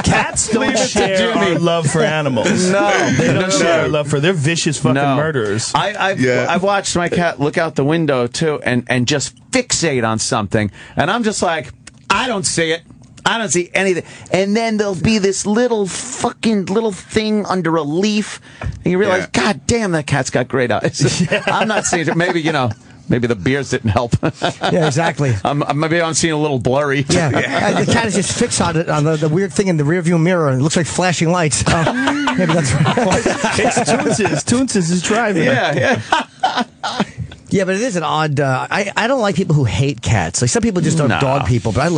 Cats don't share our love for animals. No, They don't share our love for. They're vicious fucking murderers. I've watched my cat look out the window too and just fixate on something, and I'm just like, I don't see it. I don't see anything. And then there'll be this little thing under a leaf, and you realize, God damn, that cat's got great eyes. I'm not seeing it. Maybe maybe the beers didn't help. Yeah, exactly. Maybe I'm seeing a little blurry. Yeah. The cat is just fixed on it, on the weird thing in the rearview mirror, and it looks like flashing lights. Maybe that's right. It's Toonses. Toonses is driving. Yeah. Yeah, but it is an odd. I don't like people who hate cats. Like some people just are dog people, but I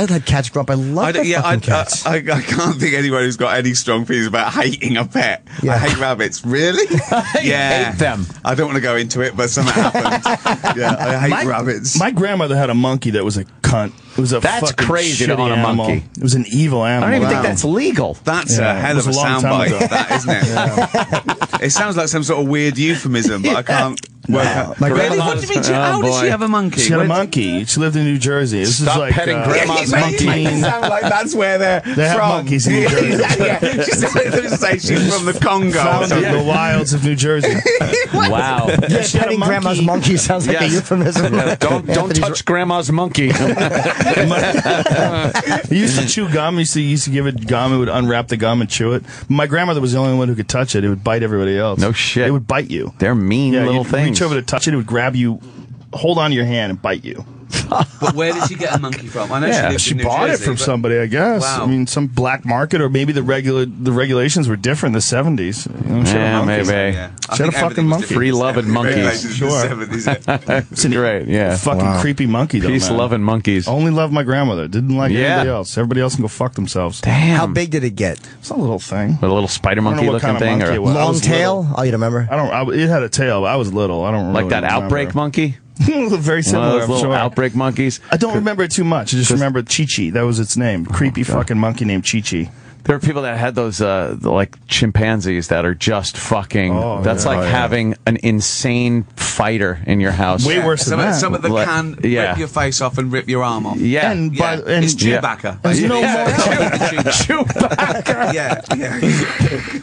had cats grow up. I love fucking cats. I can't think anyone who's got any strong feelings about hating a pet. Yeah. I hate rabbits. Really? hate them. I don't want to go into it, but something happened. Yeah, I hate rabbits. My grandmother had a monkey that was a cunt. It was a That's fucking crazy to shitty own a animal. monkey. It was an evil I animal. don't even think that's legal. That's a hell it of a was a long time soundbite, ago. that, isn't it? It sounds like some sort of weird euphemism, but I can't work out. My Really? grandma. What do you mean? How did she have a monkey? She had a monkey. She lived in New Jersey. This Stop is like petting grandma's It monkey. sounds like that's where they're They have from. monkeys in New Jersey. Yeah. She sounded to say she's from the Congo. or Found in something. the wilds of New Jersey. Wow. Yeah, she had a Petting grandma's monkey. monkey sounds like a Yes. euphemism. Don't Anthony's touch grandma's monkey. He used to chew gum. He used to give it gum. It would unwrap the gum and chew it. My grandmother was the only one who could touch it. It would bite everybody else. No shit. It would bite you. They're mean Yeah, little you'd things. reach over to touch it. It would grab you, hold on to your hand, and bite you. But where did she get a monkey from? I know Yeah, she lived She in New bought Jersey, it from but- somebody, I guess. Wow. I mean, some black market, or maybe the regulations were different in the 70s. You know, she had a Yeah, monkey. maybe. Yeah. I She had think a fucking everything was monkey. different. Free-loving monkeys. Regulations in the Sure. 70s. It's great, yeah. Fucking creepy monkey, though, man. Peace-loving monkeys. Only loved my grandmother. Didn't like Yeah. anybody else. Everybody else can go fuck themselves. Damn. How big did it get? It's a little thing. With a little spider I don't know monkey what looking kind of thing? monkey Or it was. I Long was tail? little. Oh, you remember? It had a tail, but I was little. I don't like really that remember. outbreak monkey? Very One of similar, those I'm little sure. outbreak monkeys? I don't remember it too much. I just remember Chi-Chi. That was its name. Creepy fucking monkey named Chi-Chi. There are people that had those, like chimpanzees that are just fucking. Oh, that's yeah. like Oh, yeah. having an insane fighter in your house. Way worse than that. Some of them Like, can yeah. rip your face off and rip your arm off. Yeah. And Yeah, it's Chewbacca. There's no Chewbacca. Yeah.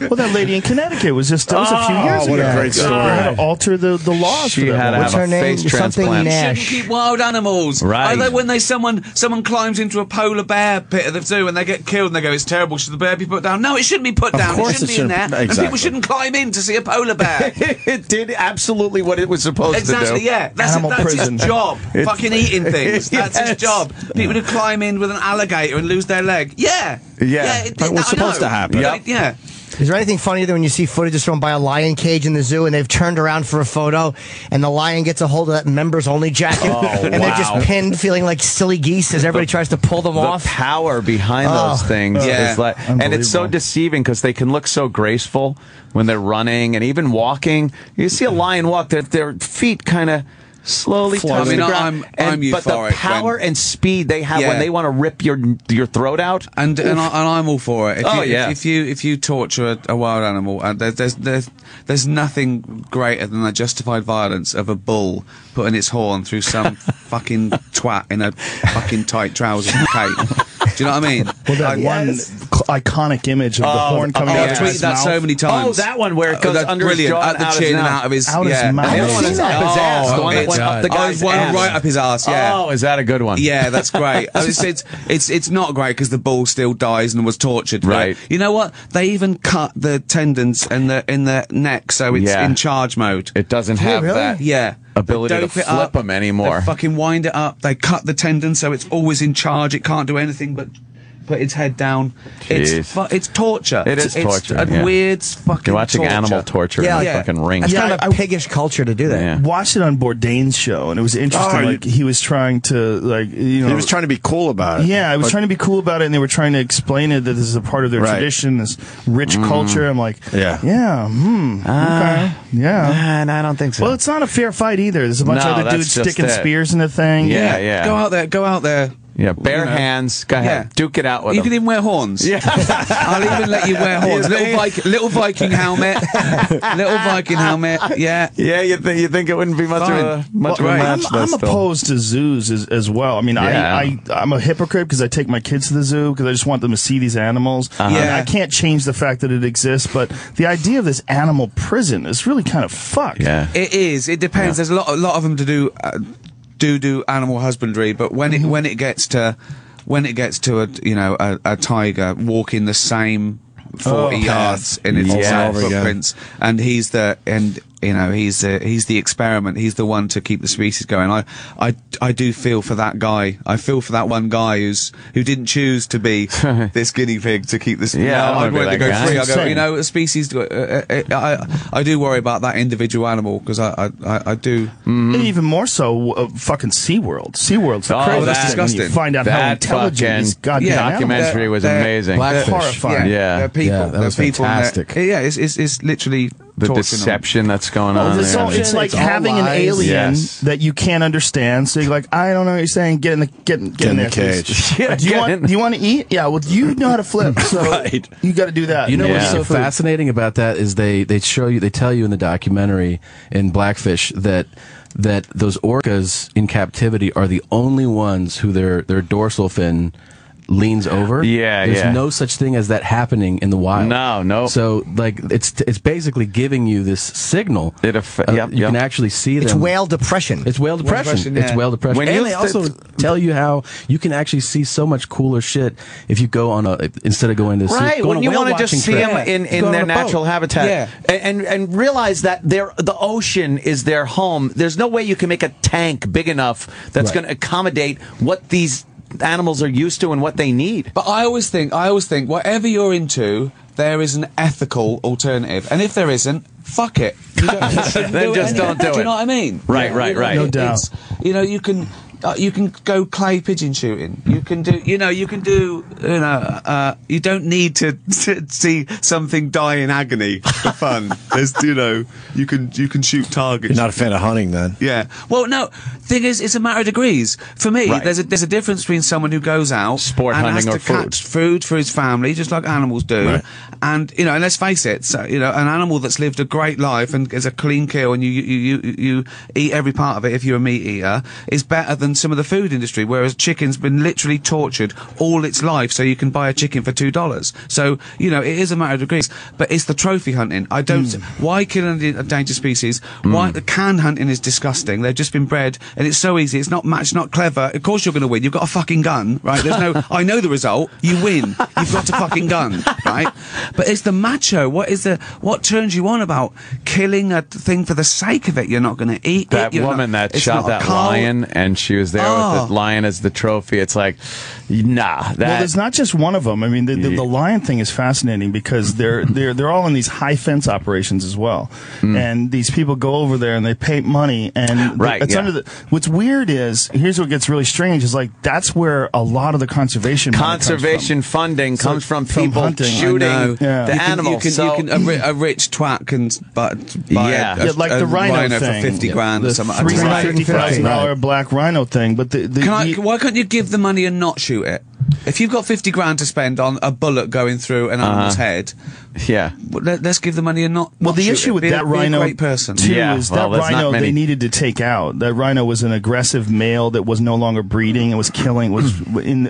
Well, that lady in Connecticut was just that was a few years what ago. a great story. They had to alter the laws. She for that had to woman. What's have her a name? face Something transplant. Nash. Shouldn't keep wild animals. Right. Although when someone climbs into a polar bear pit at the zoo and they get killed and they go, it's terrible, should the bear be put down? No, it shouldn't be put down. course It shouldn't it be in shouldn't. there. And Exactly. people shouldn't climb in to see a polar bear. It did absolutely what it was supposed Exactly, to do. yeah. That's Animal prison. his job. Fucking eating things. That's his Yes. job. People who climb in with an alligator and lose their leg. Yeah. Yeah. Like what's I supposed know. to happen. Yep. Yeah. Is there anything funnier than when you see footage of someone by a lion cage in the zoo and they've turned around for a photo and the lion gets a hold of that members only jacket and they're wow. just pinned feeling like silly geese as everybody tries to pull them The off? power behind those things Yeah. is like, and it's so Unbelievable. deceiving because they can look so graceful when they're running and even walking. You see a lion walk, their feet kind of slowly Floating. touch I mean, the ground. I'm but the euphoric power when- and speed they have Yeah. when they want to rip your throat out. And I'm all for it. If If you torture a wild animal, there's nothing greater than the justified violence of a bull putting its horn through some fucking twat in a fucking tight trousers and cape. Do you know what I mean? Well, that one iconic image of the horn coming out I've of tweeted his that mouth. so many times. Oh, that one where it goes That's under brilliant. his jaw At the and chin and mouth. out of his Out his yeah. mouth. And the other one is up his ass. The one that went up the guy's ass. right up his ass. Yeah. Oh, is that a good one? Yeah, that's great. It's not great because the bull still dies and was tortured. Right. You know what? They even cut the tendons in the neck, so it's Yeah. in charge mode. It doesn't have really? that Yeah. ability They to dope it flip up, them anymore. They fucking wind it up. They cut the tendon so it's always in charge. It can't do anything but put its head down. Jeez. It's torture. It is torture, It's a yeah. weird fucking You're watching torture. animal torture Yeah, in a yeah. fucking ring. That's kind Yeah, of a piggish culture to do that. Yeah. Watched it on Bourdain's show, and it was interesting. Oh, like he was trying to, like, you know, He was trying to be cool about it. Yeah, I was But- trying to be cool about it, and they were trying to explain it that this is a part of their Right. tradition, this rich culture. I'm like, Yeah. okay, yeah. And I don't think so. Well, it's not a fair fight either. There's a bunch No, of other that's dudes just sticking it. spears in the thing. Yeah, yeah. Go out there. Yeah, bare You know. hands. Go ahead. Yeah. Duke it out with You them. can even wear horns. Yeah. I'll even let you wear horns. Little Viking helmet. Little Viking helmet. Yeah. Yeah, you think it wouldn't be much Fine. of a match Well, of a right. match? I'm though, still. opposed to zoos as well. I mean, Yeah. I'm a hypocrite because I take my kids to the zoo because I just want them to see these animals. Uh-huh. And Yeah. I can't change the fact that it exists, but the idea of this animal prison is really kind of fucked. Yeah. It is. It depends. There's a lot of them to do animal husbandry, but when it gets to a tiger walking the same 40 yards in its Yeah. exact Over again. footprints, and he's the experiment. He's the one to keep the species going. I do feel for that guy. I feel for that one guy who didn't choose to be this guinea pig to keep this. Yeah, I don't I'd wanna be want to that go guy. free. I go, Insane. a species. I do worry about that individual animal because I do. And even more so, fucking SeaWorld. SeaWorld's the Oh, craziest that's thing when you disgusting. find out how That intelligent fucking these goddamn Yeah, animals documentary are. was They're- amazing. Blackfish. Horrifying. Yeah. they're people. Yeah, that they're was people and they're- fantastic. Yeah, it's literally The torturing them. deception that's going on. It's, there. it's like It's all having an lies. alien Yes. that you can't understand. So you're like, I don't know what you're saying. Get in the in there, the cage. please. Yeah, do you get want in. do you want to eat? Yeah, well, you know how to flip, so Right. you got to do that. You know what's Yeah. so fascinating about that is they tell you in the documentary in Blackfish that those orcas in captivity are the only ones who their dorsal fin leans over. Yeah, There's yeah. no such thing as that happening in the wild. No. So like it's basically giving you this signal. Yep, you yep. can actually see them. It's whale depression. It's whale depression. depression, It's yeah. whale depression. When And you they also tell you how you can actually see so much cooler shit if you go on instead of going to Right, go on when a you whale want to just watching see trip. them in Go on their a boat. natural habitat, Yeah. and realize that the ocean is their home. There's no way you can make a tank big enough that's Right. going to accommodate what these animals are used to and what they need. But I always think, whatever you're into, there is an ethical alternative, and if there isn't, fuck it. You don't, you shouldn't Then do it just anyway. don't do Do it. you know what I mean? Right, right, right. No It's- doubt. You can go clay pigeon shooting. You can do, you don't need to see something die in agony for fun. There's, you can shoot targets. You're not a fan of hunting, then? Yeah. Well, no. Thing is, it's a matter of degrees. For me, Right. there's a difference between someone who goes out Sport and hunting has or to food. catch food for his family, just like animals do. Right. And and let's face it, so, an animal that's lived a great life and is a clean kill, and you eat every part of it if you're a meat eater, is better than some of the food industry. Whereas chicken's been literally tortured all its life, so you can buy a chicken for $2. So it is a matter of degrees. But it's the trophy hunting. I don't. Why kill a endangered species? Why the can hunting is disgusting. They've just been bred, and it's so easy. It's not match, not clever. Of course you're going to win. You've got a fucking gun, right? There's no. I know the result. You win. You've got a fucking gun, right? But it's the macho. What turns you on about killing a thing for the sake of it? You're not going to eat That it. woman that it's shot not a that cow. lion, and she She was there with the lion as the trophy. It's like, nah. Well, there's not just one of them. I mean, the lion thing is fascinating because they're all in these high fence operations as well, and these people go over there and they pay money, and it's under the. What's weird is here's what gets really strange is like that's where a lot of the conservation funding comes from people hunting. shooting the animals. A rich twat can buy like the rhino thing. for 50 grand or something. $350,000 black rhino thing, but why can't you give the money and not shoot it? If you've got 50 grand to spend on a bullet going through an animal's head, let's give the money and not. Well, the issue with that rhino, great person, too, is that rhino they needed to take out. That rhino was an aggressive male that was no longer breeding and was killing.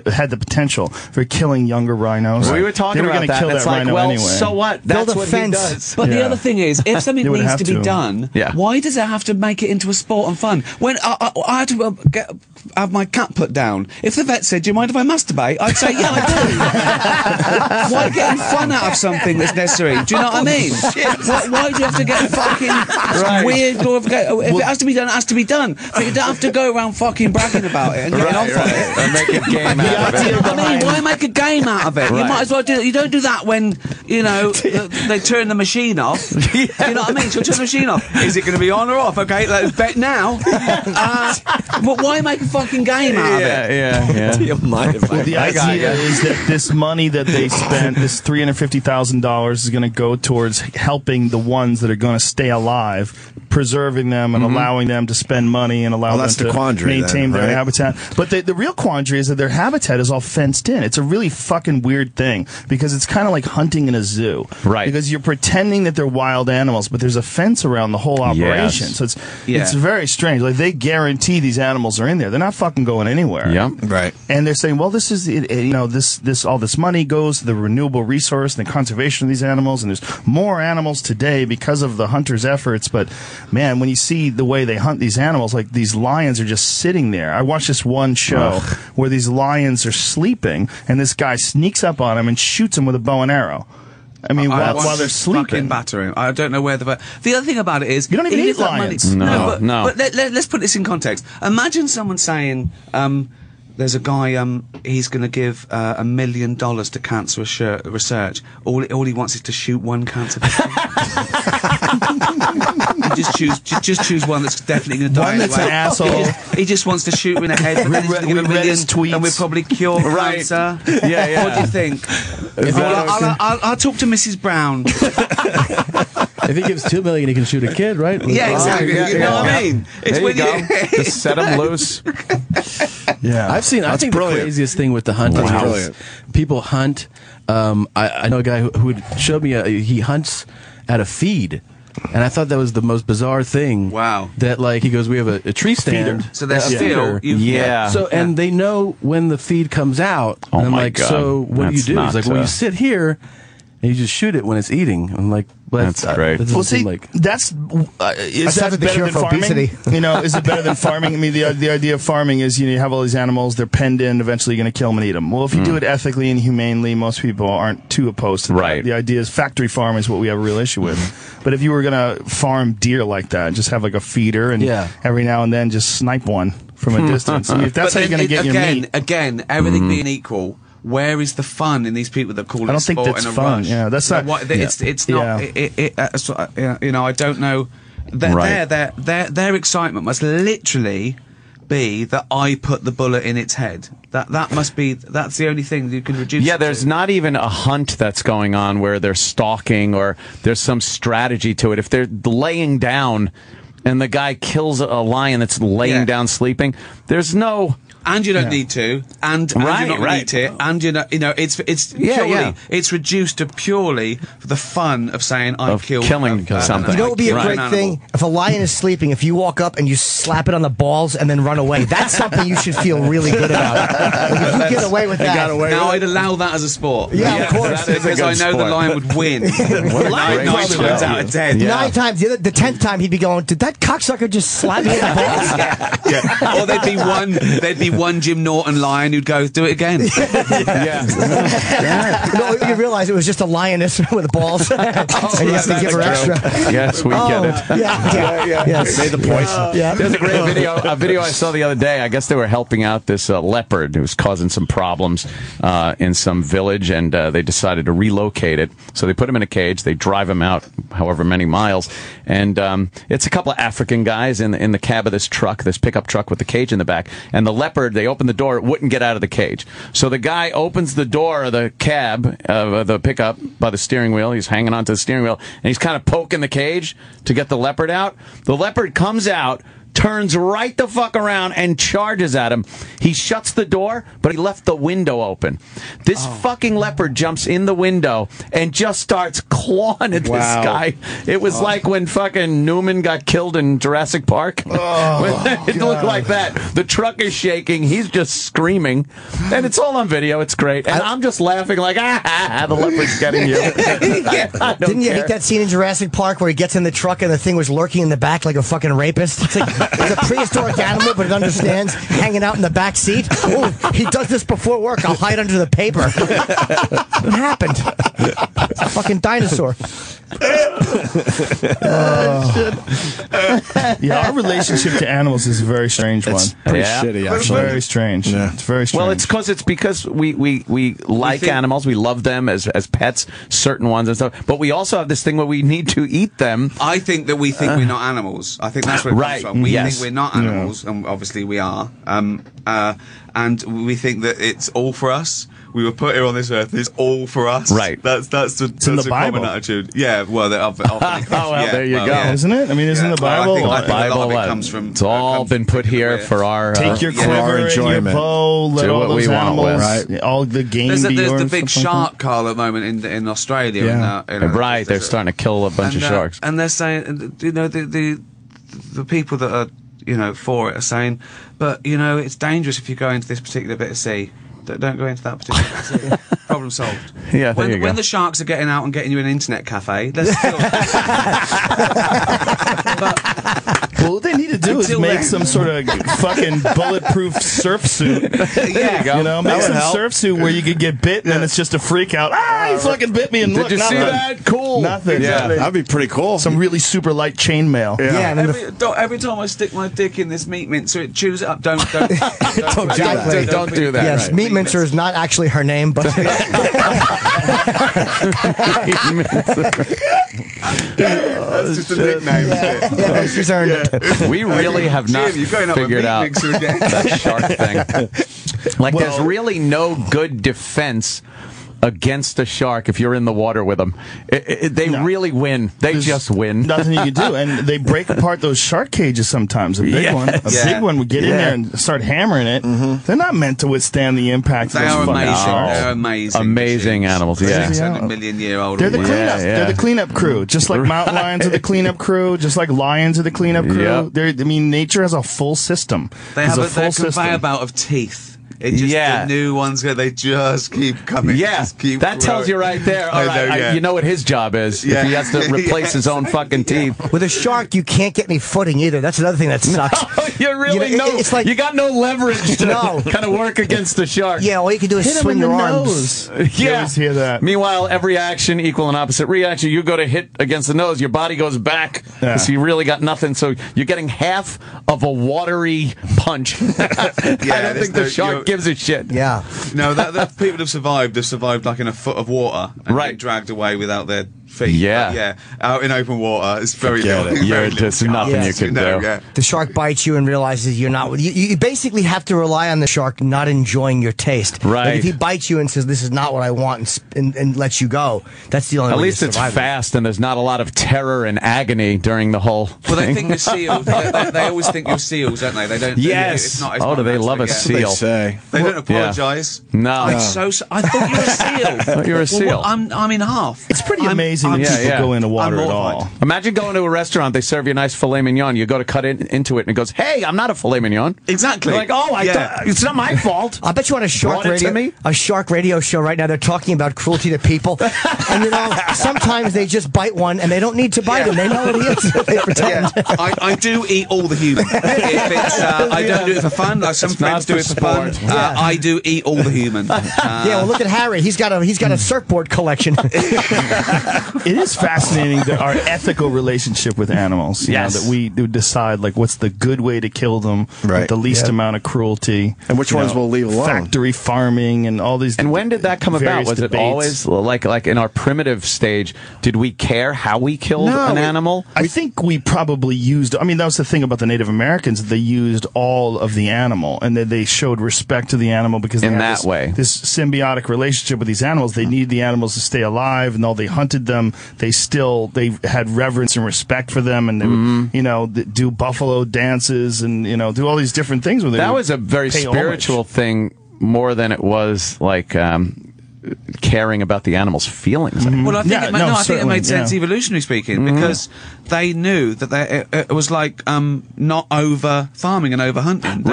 Had the potential for killing younger rhinos. We were talking about that. Kill it's that like, rhino well, anyway. so what? That's what he does. But the other thing is, if something needs to be done, why does it have to make it into a sport and fun? When I had to have my cat put down, if the vet said, "Do you mind if I masturbate?" I'd say, "Yeah, I do." Why getting fun out of something that's necessary? Do you know what I mean? Why do you have to get fucking weird glorification? If it has to be done, it has to be done. But you don't have to go around fucking bragging about it and getting off on it. And make a game out of it. I mean, why make a game out of it? You might as well do it. You don't do that when, they turn the machine off. You know what I mean? So turn the machine off. Is it going to be on or off? Okay, let's bet now. But why make a fucking game out of it? Yeah. The idea is that this money that they spent, this $350,000, is going to go towards helping the ones that are going to stay alive, preserving them and allowing them to spend money and allow them to maintain their habitat. But the real quandary is that their habitat is all fenced in. It's a really fucking weird thing because it's kind of like hunting in a zoo. Right. Because you're pretending that they're wild animals, but there's a fence around the whole operation. So it's very strange. Like they guarantee these animals are in there. They're not fucking going anywhere. Yeah. Right. And they're saying, well, this is this all this money goes to the renewable resource and the conservation of these animals, and there's more animals today because of the hunters' efforts. But man, when you see the way they hunt these animals, like these lions are just sitting there. I watched this one show where these lions are sleeping, and this guy sneaks up on them and shoots them with a bow and arrow. I mean, while they're sleeping. Fucking battering. I don't know where the other thing about it is you don't even eat lions. No. But let's put this in context. Imagine someone saying, there's a guy, he's going to give $1 million to cancer research. All he wants is to shoot one cancer patient. just choose one that's definitely going to die. One that's an asshole. He just wants to shoot him in the head. And then he's going to give $1 million, tweets. and we'll probably cure cancer. Yeah. What do you think? I'll talk to Mrs. Brown. If he gives $2 million, he can shoot a kid, right? Yeah, exactly. You know what I mean? It's when you just set them loose. Yeah, I think the craziest thing with the hunting is people hunt. I know a guy who showed me he hunts at a feed. And I thought that was the most bizarre thing. Wow. That, like, he goes, we have a tree stand. So they're still... And they know when the feed comes out. Oh, and I'm my like, God. so what do you do? He's like, well, you sit here and you just shoot it when it's eating. I'm like, well, that's great. That well, see, like is that better than farming? Obesity. Is it better than farming? I mean, the idea of farming is you have all these animals, they're penned in, eventually you're going to kill them and eat them. Well, if you do it ethically and humanely, most people aren't too opposed to that. Right. The idea is factory farm is what we have a real issue with. But if you were going to farm deer like that, just have like a feeder and every now and then just snipe one from a distance. I mean, if that's how you're going to get your meat. Again, everything being equal, where is the fun in these people that call it sport and a rush? Yeah, that's not. It's not. I don't know. Their excitement must literally be that I put the bullet in its head. That must be. That's the only thing that you can reduce. Yeah, there's not even a hunt that's going on where they're stalking or there's some strategy to it. If they're laying down and the guy kills a lion that's laying down sleeping, there's no. And you don't need to, and you're not eat it, and it's purely it's reduced to purely for the fun of saying I've killed killing something. You know what would be a great thing? If a lion is sleeping, if you walk up and you slap it on the balls and then run away, that's something you should feel really good about. Like if you get away with that. I'd allow that as a sport. Yeah, of course. Because I know the lion would win. 9 times out of 10. 9 times. The 10th time he'd be going, did that cocksucker just slap me in the balls? Or there'd be be one Jim Norton lion who'd go, do it again. No, you realize it was just a lioness with balls. And you have to give her extra. Yes, we get it. Yes. Made the point. Yeah. There's a great video I saw the other day. I guess they were helping out this leopard who was causing some problems in some village, and they decided to relocate it. So they put him in a cage. They drive him out however many miles, and it's a couple of African guys in the cab of this truck, this pickup truck with the cage in the back. And the leopard, they opened the door, it wouldn't get out of the cage. So the guy opens the door of the cab of the pickup by the steering wheel. He's hanging onto the steering wheel, and he's kind of poking the cage to get the leopard out. The leopard comes out, turns right the fuck around and charges at him. He shuts the door, but he left the window open. This fucking leopard jumps in the window and just starts clawing at this guy. It was like when fucking Newman got killed in Jurassic Park. It looked like that. The truck is shaking. He's just screaming. And it's all on video. It's great. And I'm just laughing like, the leopard's getting you. Didn't you hate that scene in Jurassic Park where he gets in the truck and the thing was lurking in the back like a fucking rapist? It's like, it's a prehistoric animal, but it understands, hanging out in the back seat. Oh, he does this before work. I'll hide under the paper. What happened? It's a fucking dinosaur. Yeah, our relationship to animals is a very strange one. Pretty shitty, actually. Very strange. Yeah. It's very strange. Well, it's because we like animals. We love them as pets, certain ones and stuff. But we also have this thing where we need to eat them. I think that we think we're not animals. I think that's where it comes from. We think we're not animals, and obviously we are. And we think that it's all for us. We were put here on this earth. It's all for us. Right. That's the common attitude. Yeah. Well, there you go. Isn't it? I mean, isn't the Bible? I think a lot of it comes from. It's all been put here for our take your quiver and your bow. Let all those animals, right? All the game. There's the big shark call at the moment in Australia. Yeah. Right. They're starting to kill a bunch of sharks. And they're saying, the people that are for it are saying, but it's dangerous if you go into this particular bit of sea. Don't go into that particular bit of sea. Problem solved. Yeah, when the sharks are getting out and getting you an internet cafe, let's still. Well, what they need to do is make some sort of fucking bulletproof surf suit. There you go. Make some surf suit where you could get bit and then it's just a freak out. He fucking bit me and Did look, you see nothing. that? Cool. Nothing. Yeah, that'd be pretty cool. Some really super light chainmail. Yeah. And Every time I stick my dick in this meat mincer, it chews it up. Don't do that. Don't do that. yes, Right. Meat Mincer is not actually her name, but That's just a nickname. yeah, she's earned it. We really have not figured out that shark thing. Like, there's really no good defense against a shark if you're in the water with them. They really win. There's just win. Nothing you can do. And they break apart those shark cages sometimes. A big one would get in there and start hammering it. They're not meant to withstand the impact of those fucking sharks. They're amazing. Amazing animals, yeah. 600-million-year-old. They're the cleanup. They're the cleanup crew. Just like mountain lions are the cleanup crew. Just like lions are the cleanup crew. Yep. Nature has a full system. They have a conveyor belt of teeth. It just, the new ones, they just keep coming. Yeah, just keep that tells you right there. All right, you know what his job is. If he has to replace his own fucking teeth. With a shark, you can't get any footing either. That's another thing that sucks. You really it's like, you got no leverage to kind of work against the shark. Yeah, all you can do is swing your arms. You always hear that. Meanwhile, every action equal an opposite reaction. You go to hit against the nose, your body goes back. So you really got nothing. So you're getting half of a watery punch. I don't think the shark gives a shit. Yeah. No, that people have survived. They've survived like in a foot of water and been dragged away without their feet. Yeah. Out in open water, it's very there's nothing you can do. The shark bites you and realizes you're not. You basically have to rely on the shark not enjoying your taste. Right. Like if he bites you and says this is not what I want and lets you go, that's the only way. At least it's fast and there's not a lot of terror and agony during the whole thing. Well, they think you're seals. They always think you're seals, don't they? They don't. Yes. It's not, do they love a seal? They don't apologise. No. I thought you were a seal. I thought you were a seal. I'm in half. It's pretty amazing amazing that people go into water at all. Imagine going to a restaurant, they serve you a nice filet mignon, you go to cut it into it, and it goes, "Hey, I'm not a filet mignon." Exactly. You're like, "Oh, it's not my fault." I bet you on a shark radio show right now, they're talking about cruelty to people, and sometimes they just bite one, and they don't need to bite them. They know what it is. They pretend. I do eat all the human. If it's, I don't do it for fun. Like some friends do it for fun. I do eat all the human. Well, look at Harry. He's got a surfboard collection. It is fascinating our ethical relationship with animals. You know, that we decide like what's the good way to kill them with the least amount of cruelty, and which ones we'll leave alone. Factory farming and all these. And when did that come about? Was it always like in our primitive stage? Did we care how we killed an animal? I think we probably used. I mean, that was the thing about the Native Americans. They used all of the animal, and they showed respect to the animal because they had this symbiotic relationship with these animals. They needed the animals to stay alive, and though they hunted them, they had reverence and respect for them, and they would, do buffalo dances and do all these different things with it. That was a very spiritual thing more than it was like caring about the animal's feelings. Well, I think it made sense evolutionary speaking because they knew that it was like not over farming and over hunting.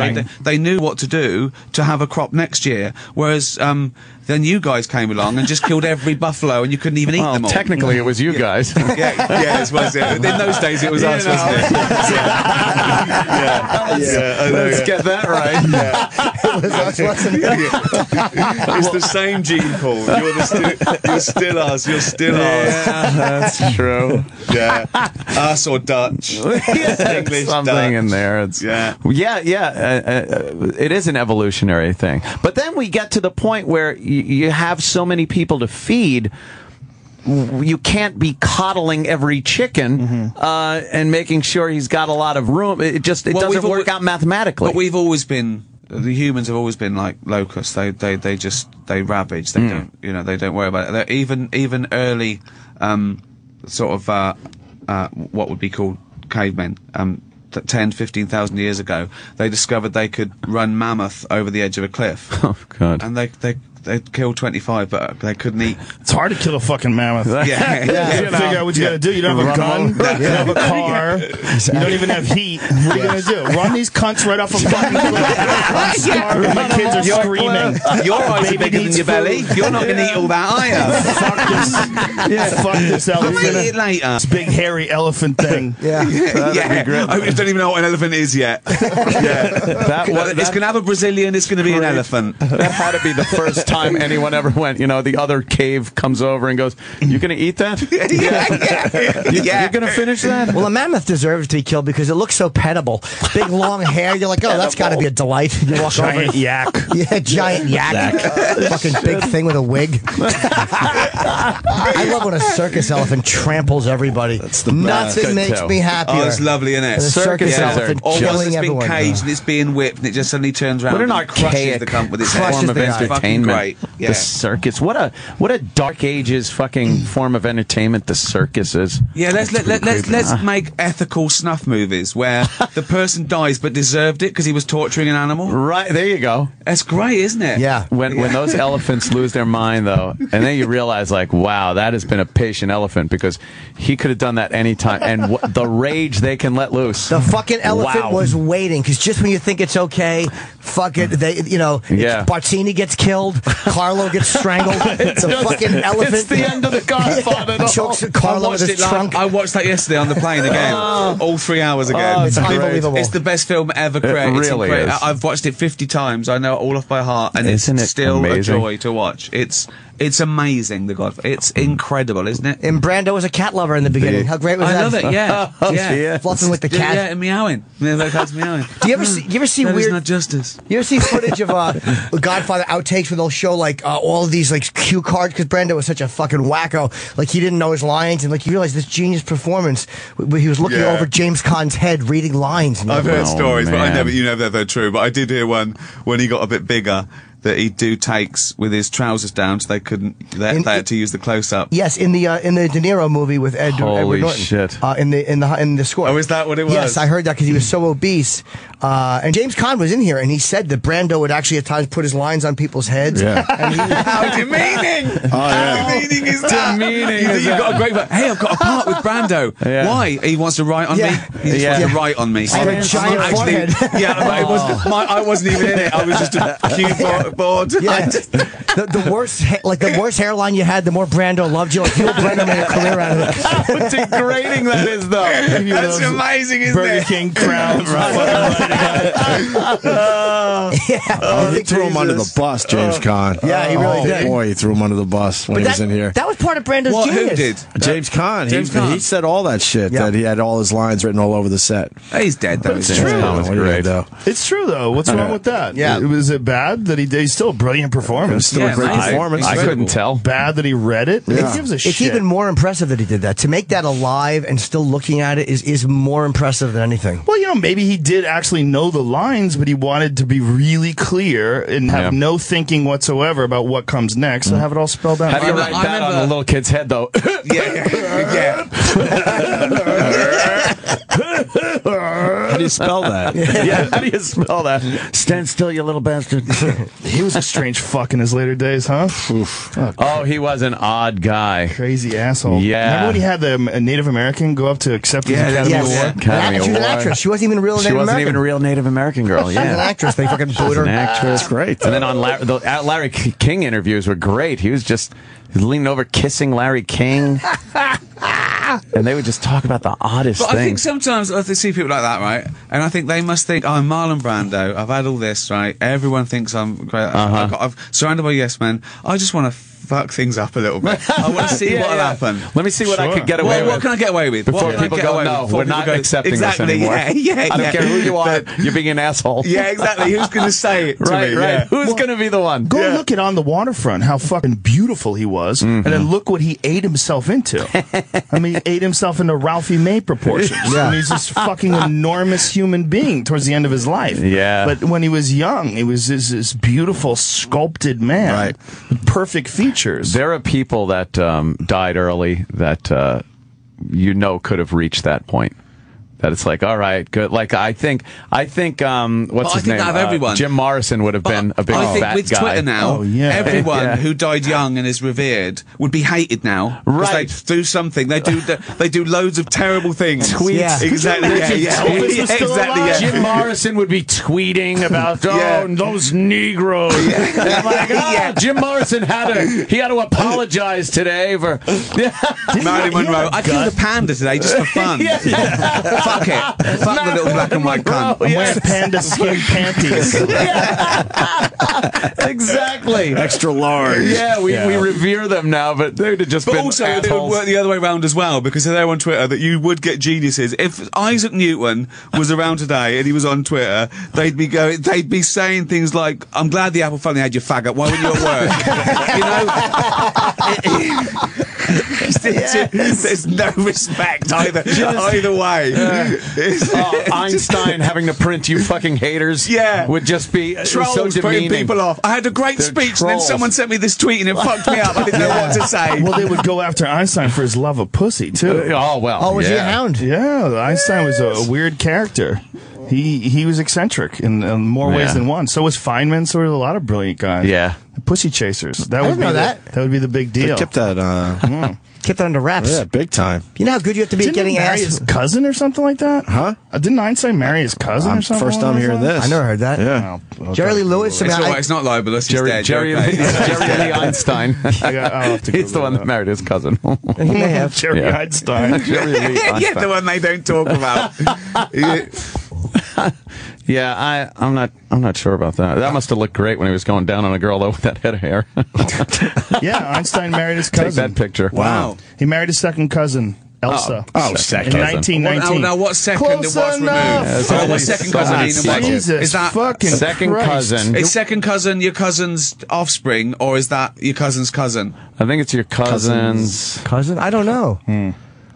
They knew what to do to have a crop next year, whereas then you guys came along and just killed every buffalo and you couldn't even eat them all. Technically, it was you guys. It was. In those days, it was us, wasn't it? Let's get that right. It was us, wasn't it? It's the same gene pool. You're still us. You're still us. Yeah, that's true. Yeah. Us or Dutch. English, something Dutch. in there. It is an evolutionary thing. But then we get to the point where you have so many people to feed. You can't be coddling every chicken and making sure he's got a lot of room. It doesn't work out mathematically. But we've always been. The humans have always been like locusts. They ravage. They don't. They don't worry about it. They're even early sort of what would be called cavemen. 10, 15,000 years ago, they discovered they could run mammoth over the edge of a cliff. Oh God! And they killed 25, but they couldn't eat. It's hard to kill a fucking mammoth. Yeah. You gotta figure out what you gotta do. You don't have a gun. You don't have a car. You don't even have heat. What are you gonna do? Run these cunts right off a fucking cliff. I'm starving. My kids are screaming. Your eyes are bigger than your belly. You're not gonna eat all that, are you? Fuck this elephant. I'll eat it later. This big hairy elephant thing. I don't even know what an elephant is yet. It's gonna have a Brazilian. It's gonna be an elephant. That had to be the first time anyone ever went. The other cave comes over and goes, "You gonna eat that? You're gonna finish that?" Well, a mammoth deserves to be killed because it looks so petable. Big long hair. You're like, oh, that's got to be a delight. You walk giant over. yak. Yeah, giant yak. Fucking big thing with a wig. I love when a circus elephant tramples everybody. Nothing makes me happier. Oh, it's lovely, isn't it? The circus elephant killing it's everyone. been caged and it's being whipped and it just suddenly turns around. What an and crushes archaic the cunt with its form of head. It's fucking entertainment. great. Yeah. The circus. What a Dark Ages fucking form of entertainment the circus is. Yeah, let's make ethical snuff movies where the person dies but deserved it because he was torturing an animal. Right, there you go. That's great, isn't it? Yeah. When those elephants lose their mind, though, and then you realize, like, wow, that has been a patient elephant because he could have done that anytime. And the rage they can let loose. The fucking elephant was waiting because just when you think it's okay, fuck it, Bartini gets killed, Carlo gets strangled, the fucking elephant. It's the end of the Godfather. Chokes Carlo with his trunk. I watched that yesterday on the plane again, all 3 hours again. It's unbelievable. It's the best film ever created. It really is. I've watched it 50 times. I know it all off by heart, and Isn't it's it still amazing? a joy to watch. It's amazing, The Godfather. It's incredible, isn't it? And Brando was a cat lover in the beginning. How great was that? I love it. Yeah, Fluffing with the cat. Yeah, and meowing. The cat's meowing. Do you ever see That is weird? not justice. You ever see footage of Godfather outtakes where they'll show like all of these like cue cards because Brando was such a fucking wacko. Like he didn't know his lines and like you realize this genius performance where he was looking over James Caan's head reading lines. And I've heard stories, but man. you never they're true. But I did hear one when he got a bit bigger that he'd do takes with his trousers down, so they had to use the close up. Yes, in the De Niro movie with Edward Norton. Shit. In the score. Oh, is that what it was? Yes, I heard that because he was so obese. And James Caan was in here, and he said that Brando would actually at times put his lines on people's heads. Yeah. How demeaning! How demeaning is that? You've got a great. Hey, I've got a part with Brando. Yeah. Why? He wants to write on me. He just wants to write on me. I have a giant forehead. Yeah, it was, I wasn't even in it. I was just a cute board. Yeah. The worse, the worse hairline you had, the more Brando loved you. Like, Brando made a career out of it. How degrading that is, though. That's amazing, isn't Burger it? King crowns. He threw him under the bus, James Caan. Yeah, he really did. Boy, he threw him under the bus when he was in here. That was part of Brando's What? genius. Who did? James Caan. James Caan. He said all that shit, Yeah. that he had all his lines written all over the set. He's dead, though. It's isn't he? true. What are you gonna do? It's true, though. What's wrong with that? Yeah. Was it bad that he did? He's still a brilliant performance. Still a great amazing. performance. I couldn't tell. Bad that he read it? Yeah. Who gives a It's shit? even more impressive that he did that. To make that alive and still looking at it is more impressive than anything. Well, maybe he did actually know the lines, but he wanted to be really clear and have no thinking whatsoever about what comes next and have it all spelled out. How do you I write that on remember- the little kid's head, though? Yeah. How do you spell that? Yeah, how do you spell that? Stand still, you little bastard. He was a strange fuck in his later days, huh? Oh, he was an odd guy. Crazy asshole. Yeah. Remember when he had the Native American go up to accept his Academy Yes. Award? Academy She was an Award. actress. She wasn't even a real She Native wasn't American. even a real Native American girl. She was an Yeah. actress. They fucking booed her. An actress. That's great. And then on the Larry King interviews were great. He was just leaning over, kissing Larry King. And they would just talk about the oddest But I think things. sometimes I see people like that, right? And I think they must think, I'm Marlon Brando. I've had all this, right? Everyone thinks I'm great. I've surrounded by yes men. I just want to fuck things up a little bit. I want to see what'll happen. Let me see what I could get away with. What can I get away with? Before What can I people get go, away with? no, Before we're people not go, accepting exactly, this anymore. Yeah, I don't care who you are. You're being an asshole. Yeah, exactly. Who's going to say it to Right, me? right. Yeah. Who's going to be the one? Go look at On the Waterfront, how fucking beautiful he was, and then look what he ate himself into. I mean, he ate himself into Ralphie May proportions. Yeah. And he's this fucking enormous human being towards the end of his life. Yeah. But when he was young, he was this beautiful, sculpted man. Right. With perfect features. There are people that died early that could have reached that point. That it's like, all right, good. Like I think, what's his think name? that of everyone. Jim Morrison would have been a big I think fat with guy. Twitter now, Oh, yeah. everyone Yeah. who died young and is revered would be hated now. Because Right. they do something. They do loads of terrible things. Tweets. Yeah. Exactly. Yeah, yeah. Elvis was still exactly. alive? Yeah. Jim Morrison would be tweeting about Yeah. those Negroes. And I'm like, Jim Morrison had to apologize today for. Marilyn Monroe. I'd kill the panda today just for fun. Fuck it. Fuck the little black and white cunt. I'm wearing panda skin panties. Exactly. Extra large. Yeah, we revere them now, but they'd have just But been also, it would assholes. work the other way around as well, because they're on Twitter that you would get geniuses. If Isaac Newton was around today and he was on Twitter, they'd be saying things like, "I'm glad the apple finally had your faggot. Why weren't you at work?" There's no respect either way. Einstein having to print you fucking haters would just be Trolls so putting demeaning. people off. I had a great They're speech, and then trolls. someone sent me this tweet, and it fucked me up. I didn't know what to say. Well, they would go after Einstein for his love of pussy, too. Oh, well. Oh, was he a hound? Yeah, Einstein was a weird character. He was eccentric in more ways than one. So was Feynman. So were a lot of brilliant guys. Yeah. The pussy chasers. That would didn't be know that. That would be the big They deal. kept that, Kept that under wraps. yeah, big time. You know how good you have to be at Didn't he getting marry ass? his cousin or something like that? Huh? Didn't Einstein marry his cousin or something? First along time those hearing lines? this. I never heard that. Yeah. Oh, okay. Jerry Lee Lewis. I mean, It's all right. It's not libelous. He's dead. Jerry You're okay. Lee Einstein. I'll have to He's the Google one that married his cousin. he may have. Jerry Yeah. Einstein. Jerry Lee Yeah, Einstein. the one they don't talk about. Yeah, I'm not sure about that. That must have looked great when he was going down on a girl though with that head of hair. Yeah, Einstein married his Take cousin. that picture. Wow. He married his second cousin, Elsa. Oh, second In cousin. 1919. Now what second Close was removed? enough. What second cousin mean? And what- Jesus Is that fucking Second Christ. cousin. is second cousin your cousin's offspring, or is that your cousin's cousin? I think it's your cousin's. Cousin? I don't know.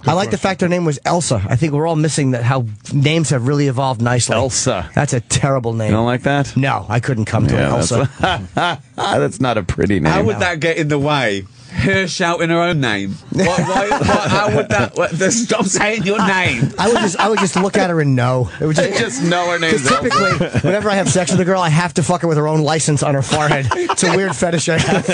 I like the fact her name was Elsa. I think we're all missing that how names have really evolved nicely. Elsa. That's a terrible name. You don't like that? No, I couldn't come to an Elsa. That's not a pretty name. How would that get in the way her shouting her own name? How would that? Stop saying your name. I would just look at her and know. It would Just know her name. Because typically, whenever I have sex with a girl, I have to fuck her with her own license on her forehead. It's a weird fetish I have.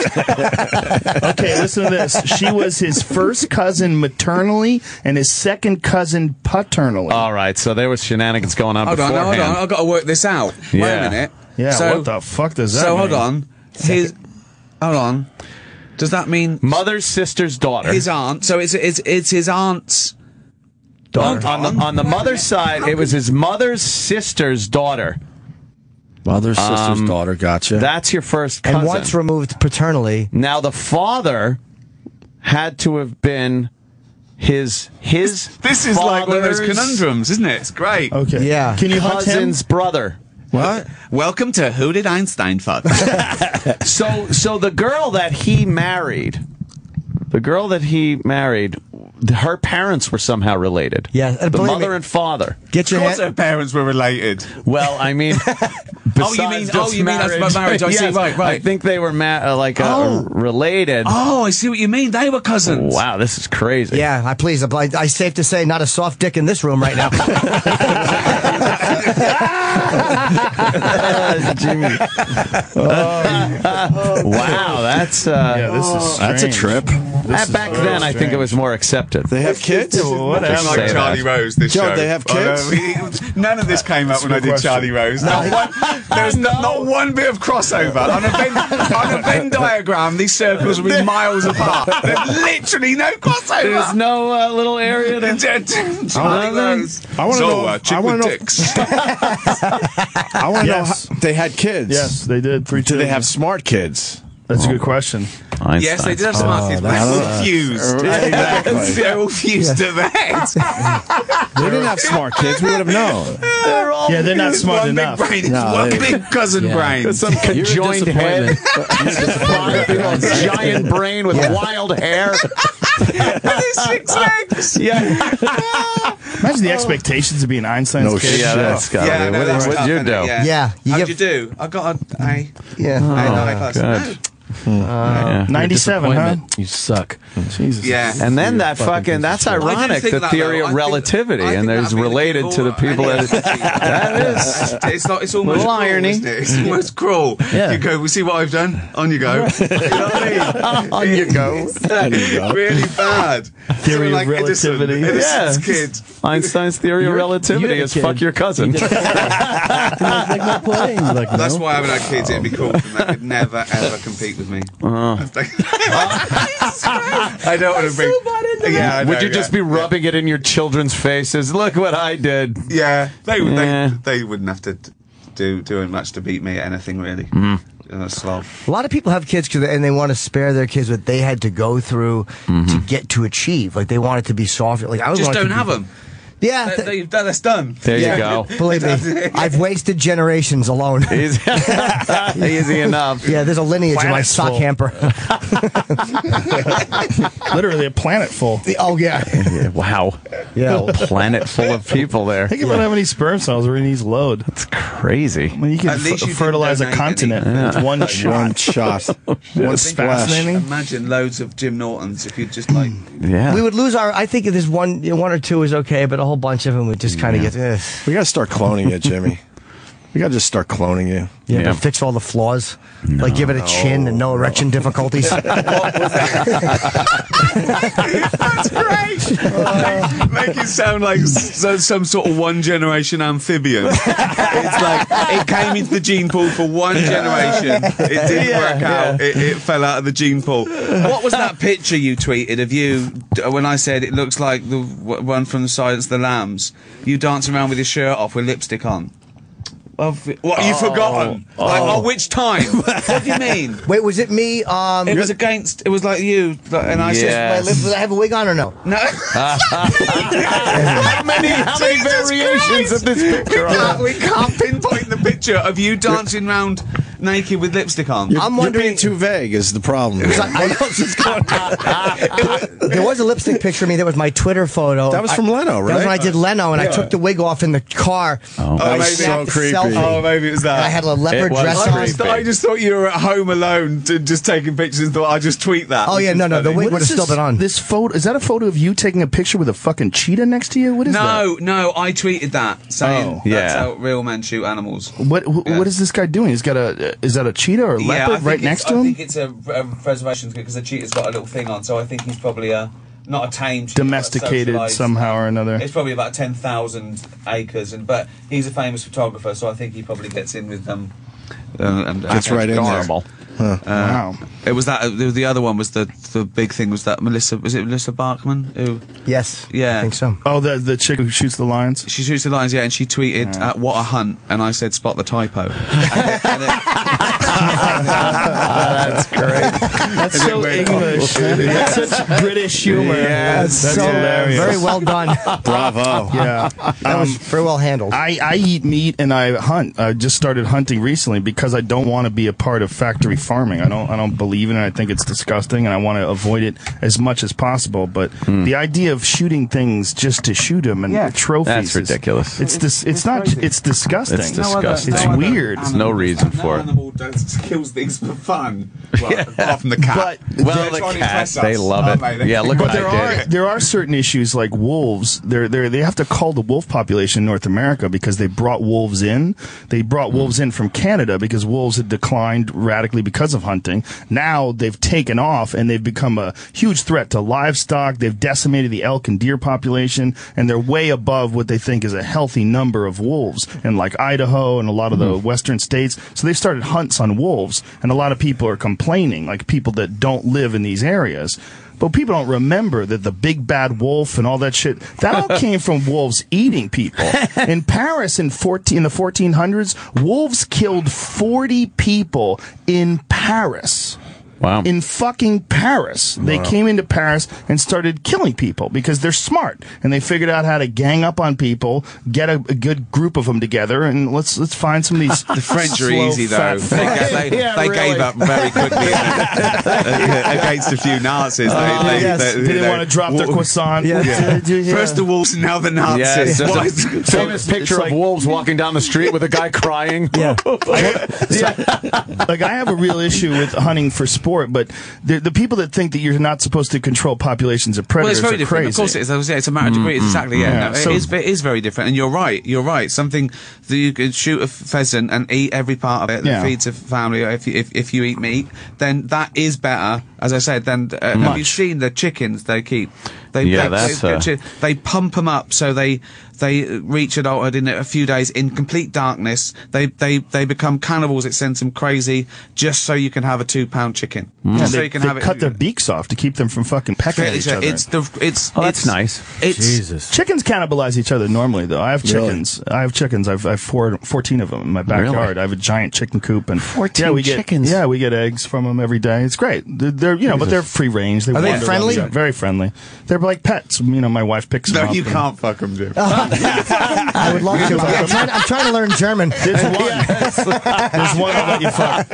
Okay, listen to this. She was his first cousin maternally and his second cousin paternally. All right, so there was shenanigans going on beforehand. Hold on. I've got to work this out. Wait a minute. Yeah, so, what the fuck does that so mean? hold on. Hold on. Does that mean Mother's sister's daughter? his aunt? So it's his aunt's daughter. On the mother's side, it was his mother's sister's daughter. Mother's sister's daughter, gotcha. That's your first cousin. And once removed paternally. Now the father had to have been his This is like one of those father's conundrums, isn't it? It's great. Okay. Yeah. Can you hunt him? cousin's brother. What? Welcome to Who Did Einstein Fuck? So the girl that he married, her parents were somehow related. Yeah, and the believe mother me- and father. Get your hand. Her parents were related. Well, I mean, besides just you mean that's marriage? I see. Yes, Right. I think they were related. Oh, I see what you mean. They were cousins. Wow, this is crazy. Yeah, I safe to say, not a soft dick in this room right now. Jimmy. Wow, that's Yeah, this is That's a strange. trip. back then. I think it was more accepted. They have kids? Whatever. It's like Say Charlie that. Rose, this Joe, show. they have kids? None of this came up when I did question. Charlie Rose. There's not one bit of crossover. On a Venn diagram, these circles will be miles apart. There's literally no crossover. There's no little area to... Charlie Rose. I want to know. chick I with want to know. dicks. I want to know. Yes. They had kids. Yes, they did. 3 Do they children. have smart kids? That's a good question. Yes, they did have smart kids, but they're all fused. Exactly. They're all fused to the head. They didn't have smart kids. We would have known. Yeah, they're not smart one enough. Big brain. It's No, one they- big cousin brain. Some You're a conjoined head. disappointment. Giant brain with wild hair. There's 6 legs. Yeah. Imagine the expectations of being Einstein's No kid. shit. Yeah, that's got Yeah, to no, be. that's What'd tough, you isn't do? it? Yeah, you How'd give- you do? I got a A. Yeah. A class. good. You're a 97, huh? disappointment. You suck. Jesus. Yeah. And then that fucking, that's ironic, think the that, theory though. of relativity, I think and there's that'd be the related good to the law. people that... That is... It's not. It's almost Little cruel, irony. Isn't it? It's almost cruel. Yeah. You go. We see what I've done. On you go. You know what I mean? On you go. Really bad. Theory of Like relativity. Innocent Yeah. kid. Einstein's theory of relativity you're a is kid. fuck your cousin. Like my plane. Like, That's no. why I haven't had kids. It'd be cool for them. They could never ever compete with me. I don't want to bring. Yeah, I know, Would you just be rubbing it in your children's faces? Look what I did. Yeah, Yeah. they wouldn't have to do much to beat me at anything really. A slob. A lot of people have kids and they want to spare their kids what they had to go through to get to achieve. Like they want it to be soft. Like I Just want it don't to have be- them. Yeah, That's done. There you go. believe me, I've wasted generations alone. Easy, easy enough. Yeah, there's a lineage in my Planet's sock full. hamper. Literally a planet full. Oh yeah, Yeah, wow. yeah. A planet full of people there. Think about how many sperm cells are in each load. It's crazy. I mean, you can At least you didn't fertilize a donate continent any. with one shot. One shot. One splash. Fascinating. Imagine loads of Jim Nortons if you just like. Yeah. We would lose our. I think if there's one or two is okay, but a whole bunch of them would just kind of get. We got to start cloning you, Jimmy. We got to just start cloning you. Yeah, Yeah. but fix all the flaws. Like give it a chin and no erection difficulties. That's great. Make it sound like some sort of one generation amphibian. It's like it came into the gene pool for one generation. It didn't work out. It fell out of the gene pool. What was that picture you tweeted of you when I said it looks like the one from Silence of the Lambs? You dancing around with your shirt off with lipstick on. What you've forgotten? Like, which time? What do you mean? Wait, was it me? It was against. It was like you, and I Yes. said, Did I have a wig on or no? "No." How many variations of this picture? We can't pinpoint the picture of you dancing round naked with lipstick on. You're being too vague is the problem. What else is going on? There was a lipstick picture of me. That was my Twitter photo. That was from Leno, right? That was when I did Leno, and I took the wig off in the car. That was so creepy. Oh, maybe it was that. And I had a leopard dress on. I just thought you were at home alone, just taking pictures, and thought I'd just tweet that. Oh yeah, no, the wig would have still been on. This photo, is that a photo of you taking a picture with a fucking cheetah next to you? What is that? No, I tweeted that saying that's how real men shoot animals. What is this guy doing? He's got is that a cheetah or a leopard right next to him? I think it's a preservation because the cheetah's got a little thing on, so I think he's probably not a tame cheetah, domesticated somehow or another. It's probably about 10,000 acres, but he's a famous photographer, so I think he probably gets in with them. Gets right in there. Wow. It was that. The other one was the big thing was that Melissa. Was it Melissa Bachman? Who? Yes. Yeah. I think so. Oh, the chick who shoots the lions. She shoots the lions. Yeah, and she tweeted, "What a hunt!" And I said, "Spot the typo." That's great. That's so English. That's such British humor. Yeah, that's so hilarious. Very well done. Bravo. Yeah, that was very well handled. I eat meat and I hunt. I just started hunting recently because I don't want to be a part of factory farming. I don't believe in it. I think it's disgusting, and I want to avoid it as much as possible. But the idea of shooting things just to shoot them and trophies, that's ridiculous. It's disgusting. It's disgusting. It's weird. There's no reason for it. Kills things for fun. Well, apart from the cat. Well, the cat, they love it. Yeah, look what I did. There are certain issues like wolves. They have to cull the wolf population in North America because they brought wolves in. They brought wolves in from Canada because wolves had declined radically because of hunting. Now they've taken off and they've become a huge threat to livestock. They've decimated the elk and deer population, and they're way above what they think is a healthy number of wolves in like Idaho and a lot of the western states. So they've started hunts on wolves, and a lot of people are complaining, like people that don't live in these areas. But people don't remember that the big bad wolf and all that shit, that all came from wolves eating people. In Paris in the 1400s, wolves killed 40 people in Paris. Wow. In fucking Paris. They came into Paris and started killing people because they're smart. And they figured out how to gang up on people, get a good group of them together, and let's find some of these. The French are easy, though. They gave up very quickly against a few Nazis. They didn't want to drop their croissant. First the wolves, now the Nazis. Yes, famous picture of wolves walking down the street with a guy crying. Yeah. Like, I have a real issue with hunting for sport, but the people that think that you're not supposed to control populations of predators it's very are different. crazy. Of course it is. It's a matter of degree. Exactly, No, it is very different. And you're right. Something that you could shoot a pheasant and eat every part of it that feeds a family. If you eat meat, then that is better, as I said, than have you seen the chickens they keep? They pump them up so they reach adulthood in a few days in complete darkness. They become cannibals. It sends them crazy just so you can have a 2-pound chicken. Yeah, they cut their beaks off to keep them from fucking pecking at each other. That's nice. Jesus. Chickens cannibalize each other normally, though. I have chickens. Really? I have chickens. I've 14 of them in my backyard. Really? I have a giant chicken coop, and 14 chickens. Yeah, we get eggs from them every day. It's great. They're but they're free range. Are they friendly? Very friendly. They're like pets. My wife picks them up. No, you can't fuck them, Jim. I would love to. I'm trying to learn German. There's one. There's one I'll let you fuck.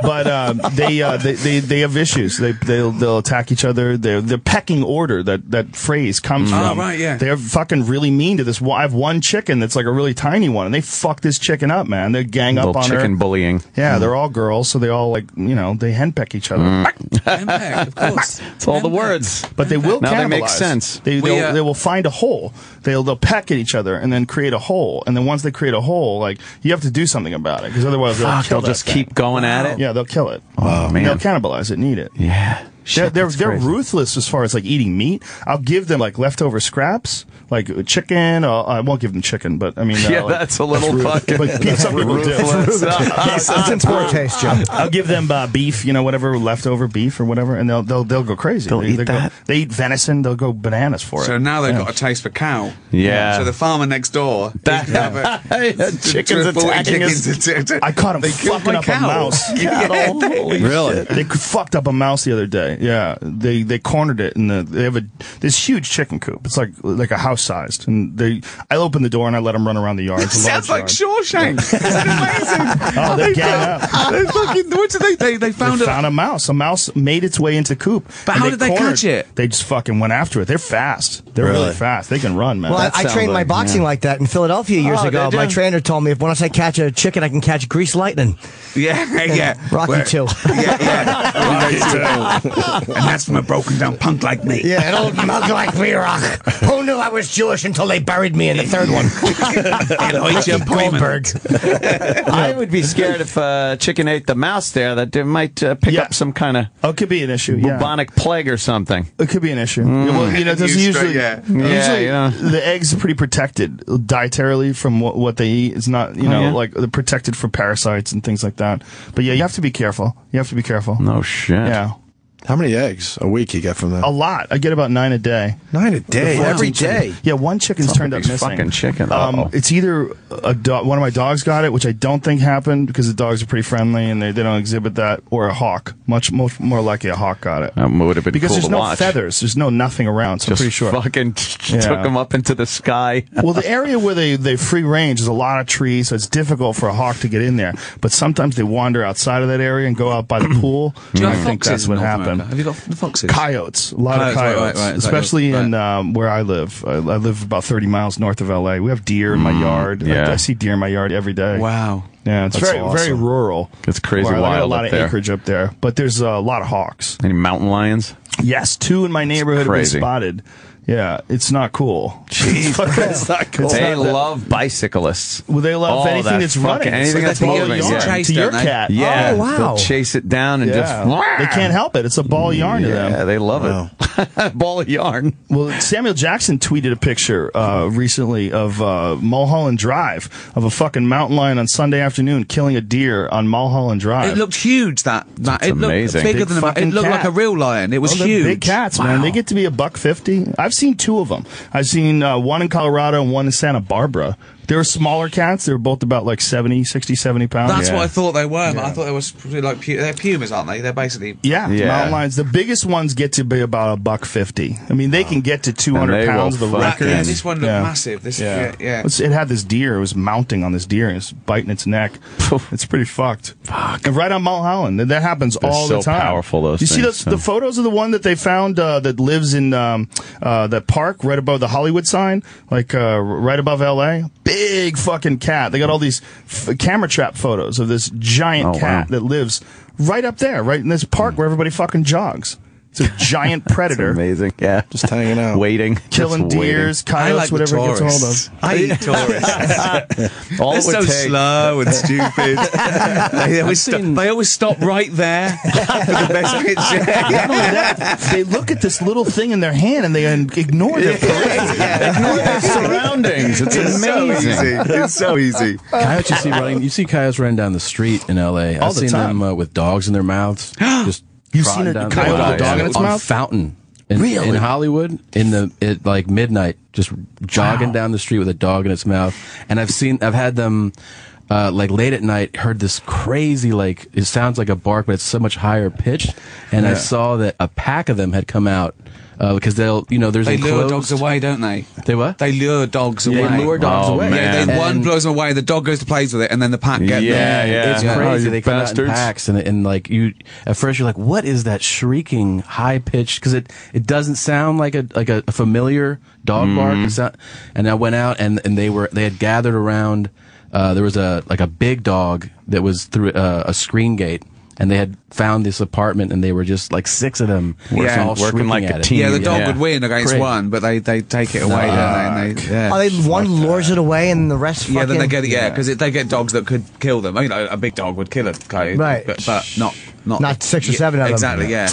But they have issues. They'll attack each other. The pecking order that phrase comes from. Oh, right, yeah. They're fucking really mean to this. I have one chicken that's like a really tiny one, and they fuck this chicken up, man. They gang up on her. Chicken bullying. Yeah, they're all girls, so they all they henpeck each other. Henpeck, of course. It's all the words. But they will now cannibalize. They make sense. They will find a hole. They'll peck at each other and then create a hole. And then once they create a hole, you have to do something about it because otherwise they'll just keep going at it. Yeah, they'll kill it. Oh man, they'll cannibalize it and eat it. Yeah. They're ruthless as far as eating meat. I'll give them leftover scraps, like chicken. I won't give them chicken, but I mean, that's a little fucking. But some people do. It's in poor taste, Joe. I'll give them beef, whatever leftover beef or whatever, and they'll go crazy. They eat venison. They'll go bananas for it. So now they've got a taste for cow. Yeah. So the farmer next door, chickens attacking us. I caught him fucking up a mouse. Really? They fucked up a mouse the other day. LA. Yeah, they cornered it, and they have this huge chicken coop. It's like a house sized, and I open the door and I let them run around the yard. It sounds like Shawshank. It's amazing. Oh, they gang up. They fucking, what did they found a mouse. A mouse made its way into coop. But how did they catch it? They just fucking went after it. They're fast. They're really fast. They can run, man. Well, I trained my boxing like that in Philadelphia years ago. My trainer told me if once I catch a chicken, I can catch grease lightning. Yeah. Rocky 2. Yeah. And that's from a broken down punk like me. Yeah, an old mug like me, Rock. Who knew I was Jewish until they buried me in the third one? Goldberg. I would be scared if chicken ate the mouse there, that they might pick up some kind of it could be an issue. bubonic plague or something. It could be an issue. Well, usually the eggs are pretty protected dietarily from what they eat. It's not, like they're protected from parasites and things like that. But yeah, you have to be careful. No shit. Yeah. How many eggs a week you get from that? A lot. I get about 9 a day. 9 a day? Every day? Yeah, one chicken's turned up missing. Fucking chicken. It's either one of my dogs got it, which I don't think happened because the dogs are pretty friendly and they don't exhibit that, or a hawk. Much more likely a hawk got it. That would have been because cool there's to no watch. feathers. There's nothing around, so Just I'm pretty sure. Fucking took them up into the sky. Well, the area where they free range is a lot of trees, so it's difficult for a hawk to get in there. But sometimes they wander outside of that area and go out by the pool. Do you I have think foxes that's what in North happened. America? Have you got the foxes? Coyotes. A lot of coyotes. Right. Especially in where I live. I live about 30 miles north of LA. We have deer in my yard. Yeah. I see deer in my yard every day. Wow. Yeah, it's That's very awesome. rural. It's crazy I got wild a lot up of there. acreage up there, but there's a lot of hawks. Any mountain lions? Yes, 2 in my neighborhood have been Crazy. spotted. Yeah, it's not cool. Jeez, that's not cool. They love bicyclists. Well, they love anything that that's fucking- running. anything It's that's like a ball moving, of yarn yeah. to your Don't they? cat. Yeah. Oh, wow. They'll chase it down and Yeah. just. They can't help it. It's a ball of yarn to them. Yeah, they love it. Ball of yarn. Well, Samuel Jackson tweeted a picture recently of Mulholland Drive, of a fucking mountain lion on Sunday afternoon killing a deer on Mulholland Drive. It looked huge. That it looked amazing. bigger Big than fucking it looked cat. like a real lion. It was Well, they're huge. big cats, man. They get to be $150. I've seen 2 of them. I've seen one in Colorado and one in Santa Barbara. They were smaller cats. They were both about like 70 pounds. That's what I thought they were. But I thought they were like they're pumas, aren't they? They're basically Yeah, Yeah. mountain lions. The biggest ones get to be about $150. I mean, they can get to 200 And they pounds. will The fucking- record. Yeah, this one looked Yeah. massive. This Yeah. yeah. It had this deer. It was mounting on this deer and it's biting its neck. It's pretty fucked. And right on Mulholland. That happens all so the time. powerful, those You see things, the photos of the one that they found that lives in that park right above the Hollywood sign, like right above L.A.? Big fucking cat. They got all these camera trap photos of this giant cat that lives right up there, right in this park where everybody fucking jogs. It's a giant predator. Amazing. Yeah. Just hanging out. Waiting. Killing Just waiting. deers, coyotes, whatever it gets a hold of. I eat tourists. All They're it would so take. slow and stupid. they always stop right there for the best picture. They look at this little thing in their hand and they ignore their Ignore their surroundings. It's amazing. It's so easy. Coyotes you see coyotes running down the street in L.A. All I've the seen time. them with dogs in their mouths. Just You've trotting seen a down coyote with a dog in its on mouth? Fountain. In Really? Hollywood, at like midnight, just jogging down the street with a dog in its mouth. And I've had them like late at night, heard this crazy, like, it sounds like a bark, but it's so much higher pitched. And I saw that a pack of them had come out. Because there's They lure enclosed. dogs away, don't they? They what? They lure dogs away. They lure dogs Oh, away. man. Yeah, one And- blows them away, the dog goes to plays with it, and then the pack get them. Yeah. It's Yeah. crazy. Oh, you They come out in bastards. packs, and like you, at first you're like, what is that shrieking, high pitched? Because it doesn't sound like a familiar dog bark. It's not, and I went out, and they had gathered around. There was a big dog that was through a screen gate. And they had found this apartment, and they were just like 6 of them, Yeah, all working shrieking like at a it. team. Yeah, the dog Yeah. would win against Crazy. one, but they take it away, don't they? And One lures it away and the rest Yeah, then they fucking- get because they get dogs that could kill them. You know, a big dog would kill a coyote, Right. But not 6 or 7 of them. Exactly, yeah. It's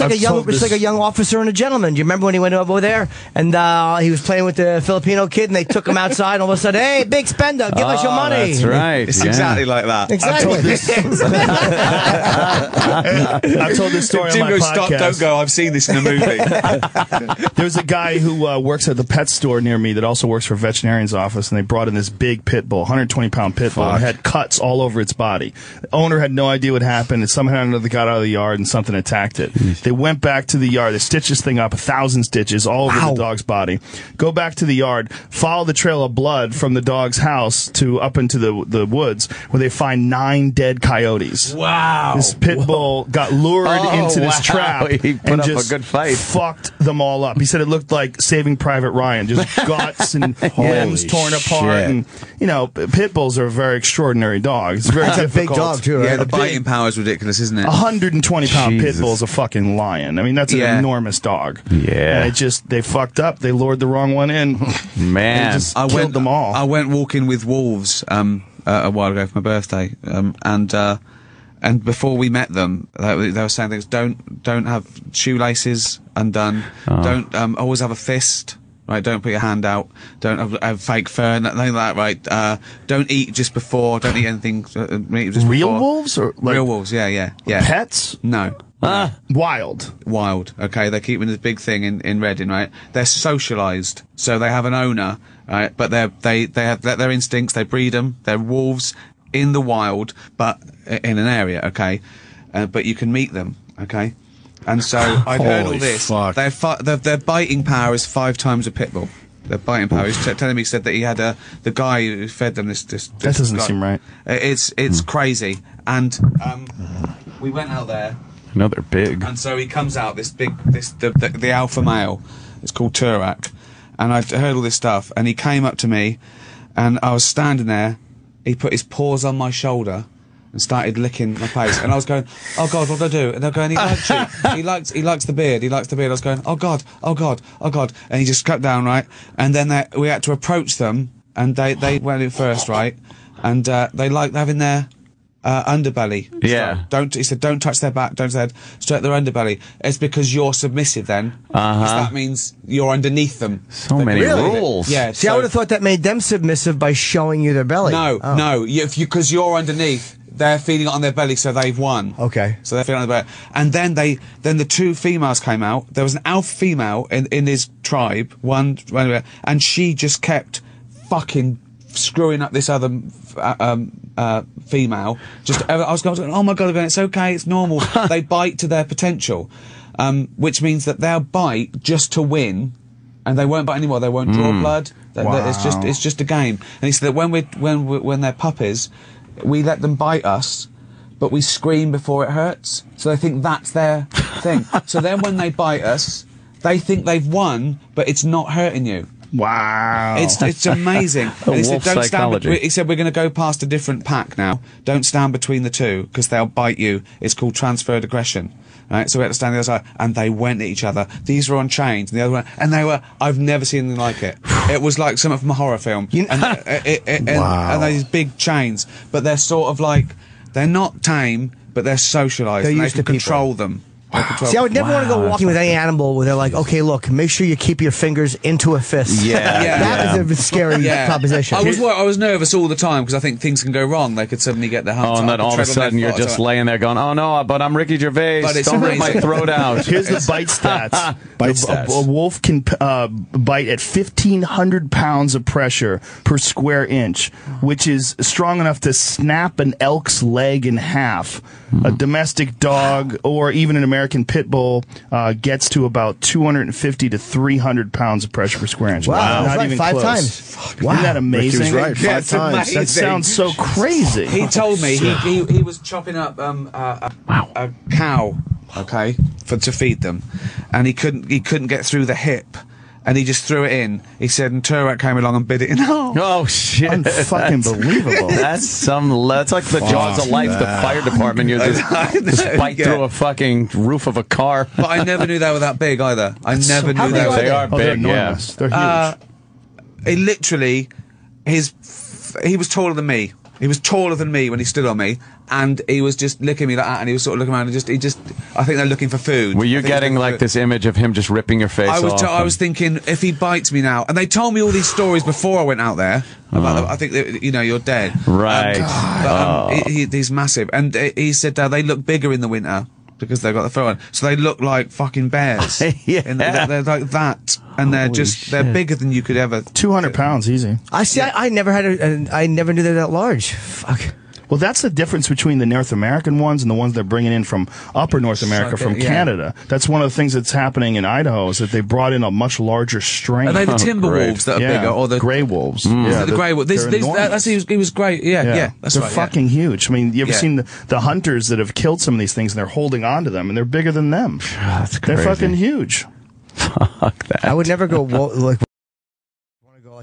like a young officer and a gentleman. Do you remember when he went over there and he was playing with the Filipino kid and they took him outside and all of a sudden, hey, big spender, give us your money. That's right. It's yeah. exactly like that. Exactly. I've told this story on Jim my goes, podcast. stop, don't go. I've seen this in a movie. There's a guy who works at the pet store near me that also works for a veterinarian's office, and they brought in this big pit bull, 120-pound pit bull, and had cuts all over its body. The owner had no idea what happened, and somehow or another got out of the yard and something attacked it. They went back to the yard. They stitched this thing up, 1,000 stitches all over the dog's body. Go back to the yard, follow the trail of blood from the dog's house to up into the woods, where they find 9 dead coyotes. Wow. This pit bull got lured into this trap He put and up just a good fight. fucked them all up. He said it looked like Saving Private Ryan, just guts and limbs torn apart. And, you know, pit bulls are very extraordinary dogs. It's very It's a big dog, too, right? Yeah, the biting power is ridiculous, isn't it? 120-pound pit Jesus. bull is a fucking lion. I mean, that's an enormous dog. Yeah. And they fucked up. They lured the wrong one in. Man. They just killed them all. I went walking with wolves a while ago for my birthday, and before we met them, they were saying things. Don't have shoelaces undone. Don't always have a fist. Right, don't put your hand out. Don't have fake fur, nothing like that. Right, don't eat just before. Don't eat anything. Just Real before. wolves or like Real wolves? Yeah. pets? No. Wild. Okay, they're keeping this big thing in Reading, right? They're socialised, so they have an owner, right? But they have their instincts. They breed them. They're wolves in the wild, but in an area, okay. But you can meet them, okay. And so I'd heard all this. Fuck. Their biting power is 5 times a pit bull. Their biting power. He's telling me, he said that he had the guy who fed them this That doesn't guy. seem right. It's crazy. And we went out there. I know they're big. And so he comes out, the alpha male. It's called Turak. And I'd heard all this stuff. And he came up to me, and I was standing there. He put his paws on my shoulder and started licking my face. And I was going, oh God, what do I do? And they're going, he likes you. He likes the beard. He likes the beard. I was going, oh God, oh God, oh God. And he just cut down, right? And then we had to approach them, and they went in first, right? And they liked having their underbelly. Yeah. He said, don't touch their back, don't touch their head, straight their underbelly. It's because you're submissive then. Because that means you're underneath them. So many rules. Yeah. See, I would have thought that made them submissive by showing you their belly. No. Because you're underneath, they're feeding it on their belly, so they've won. Okay. So they're feeding on their belly. And then the 2 females came out. There was an alpha female in his tribe, one, and she just kept fucking screwing up this other female. I was going, oh my God, it's okay, it's normal. They bite to their potential, which means that they'll bite just to win, and they won't bite anymore. They won't draw blood. It's just a game. And he said that when they're puppies, we let them bite us, but we scream before it hurts. So they think that's their thing. So then when they bite us, they think they've won, but it's not hurting you. Wow. It's amazing. And he said, wolf psychology. he said, we're going to go past a different pack now. Don't stand between the 2, because they'll bite you. It's called transferred aggression. Right? So we had to stand the other side, and they went at each other. These were on chains, and the other one, and I've never seen anything like it. It was like something from a horror film. And these big chains, but they're sort of like, they're not tame, but they're socialised. They're and used they can to people. control them. See, I would never want to go walking with any animal where they're like, okay, look, make sure you keep your fingers into a fist. That is a scary proposition. I was nervous all the time, because I think things can go wrong. They could suddenly get their humps and then all of a sudden you're just laying there going, oh no, but I'm Ricky Gervais. But it's don't rip my amazing. throat out. Here's the bite stats. A wolf can bite at 1,500 pounds of pressure per square inch, which is strong enough to snap an elk's leg in half. A domestic dog or even an American pit bull gets to about 250 to 300 pounds of pressure per square inch. Wow. Not Right, even 5 close. times. Isn't that amazing? Ricky was right, 5 it's times. amazing. That sounds so crazy. He told me he was chopping up a cow, okay, to feed them, and he couldn't get through the hip, and he just threw it in. He said, and Turak came along and bit it in half. Oh shit! Unfucking believable. That's like the Jaws of Life, the fire department. You're just bite through a fucking roof of a car. But I never knew they were that big either. I never knew big they are were. They are Oh, they're big, enormous. They're huge. He literally, he was taller than me. He was taller than me when he stood on me, and he was just licking me like that, and he was sort of looking around, and he just, I think they're looking for food. Were you getting like this image of him just ripping your face off? I was thinking, if he bites me now, and they told me all these stories before I went out there, about I think, that, you're dead. Right. He's massive, and he said they look bigger in the winter, because they've got the fur on. So they look like fucking bears. Yeah. And they're like that. And they're bigger than you could ever. 200 pounds, easy. I see. I never had I never knew they're that large. Fuck. Well, that's the difference between the North American ones and the ones they're bringing in from upper North America, from Canada. That's one of the things that's happening in Idaho, is that they brought in a much larger strain. Are they the timber wolves that are bigger, or the grey wolves? Yeah, the grey wolves. He was great. Yeah, that's they're right. fucking huge. I mean, you ever seen the hunters that have killed some of these things, and they're holding on to them, and they're bigger than them. That's crazy. They're fucking huge. Fuck that. I would never go like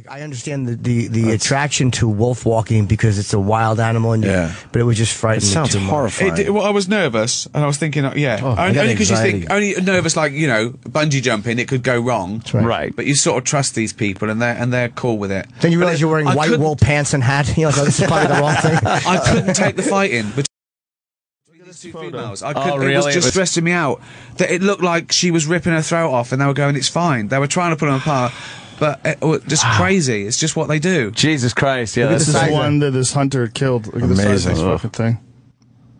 I understand the attraction to wolf walking because it's a wild animal, and but it was just frightening. It sounds horrifying. Well, I was nervous, and I was thinking, only because you think, only nervous, like, you know, bungee jumping, it could go wrong, right? But you sort of trust these people, and they're cool with it. Then you realize you're wearing white wool pants and hat. You're like, oh, this is probably the wrong thing. I couldn't take the fighting between these two females. I couldn't, really? It was just stressing me out. That it looked like she was ripping her throat off, and they were going, "It's fine." They were trying to put them apart. But just crazy. It's just what they do. Jesus Christ! Yeah, this is one that this hunter killed. Look at the size of this fucking thing.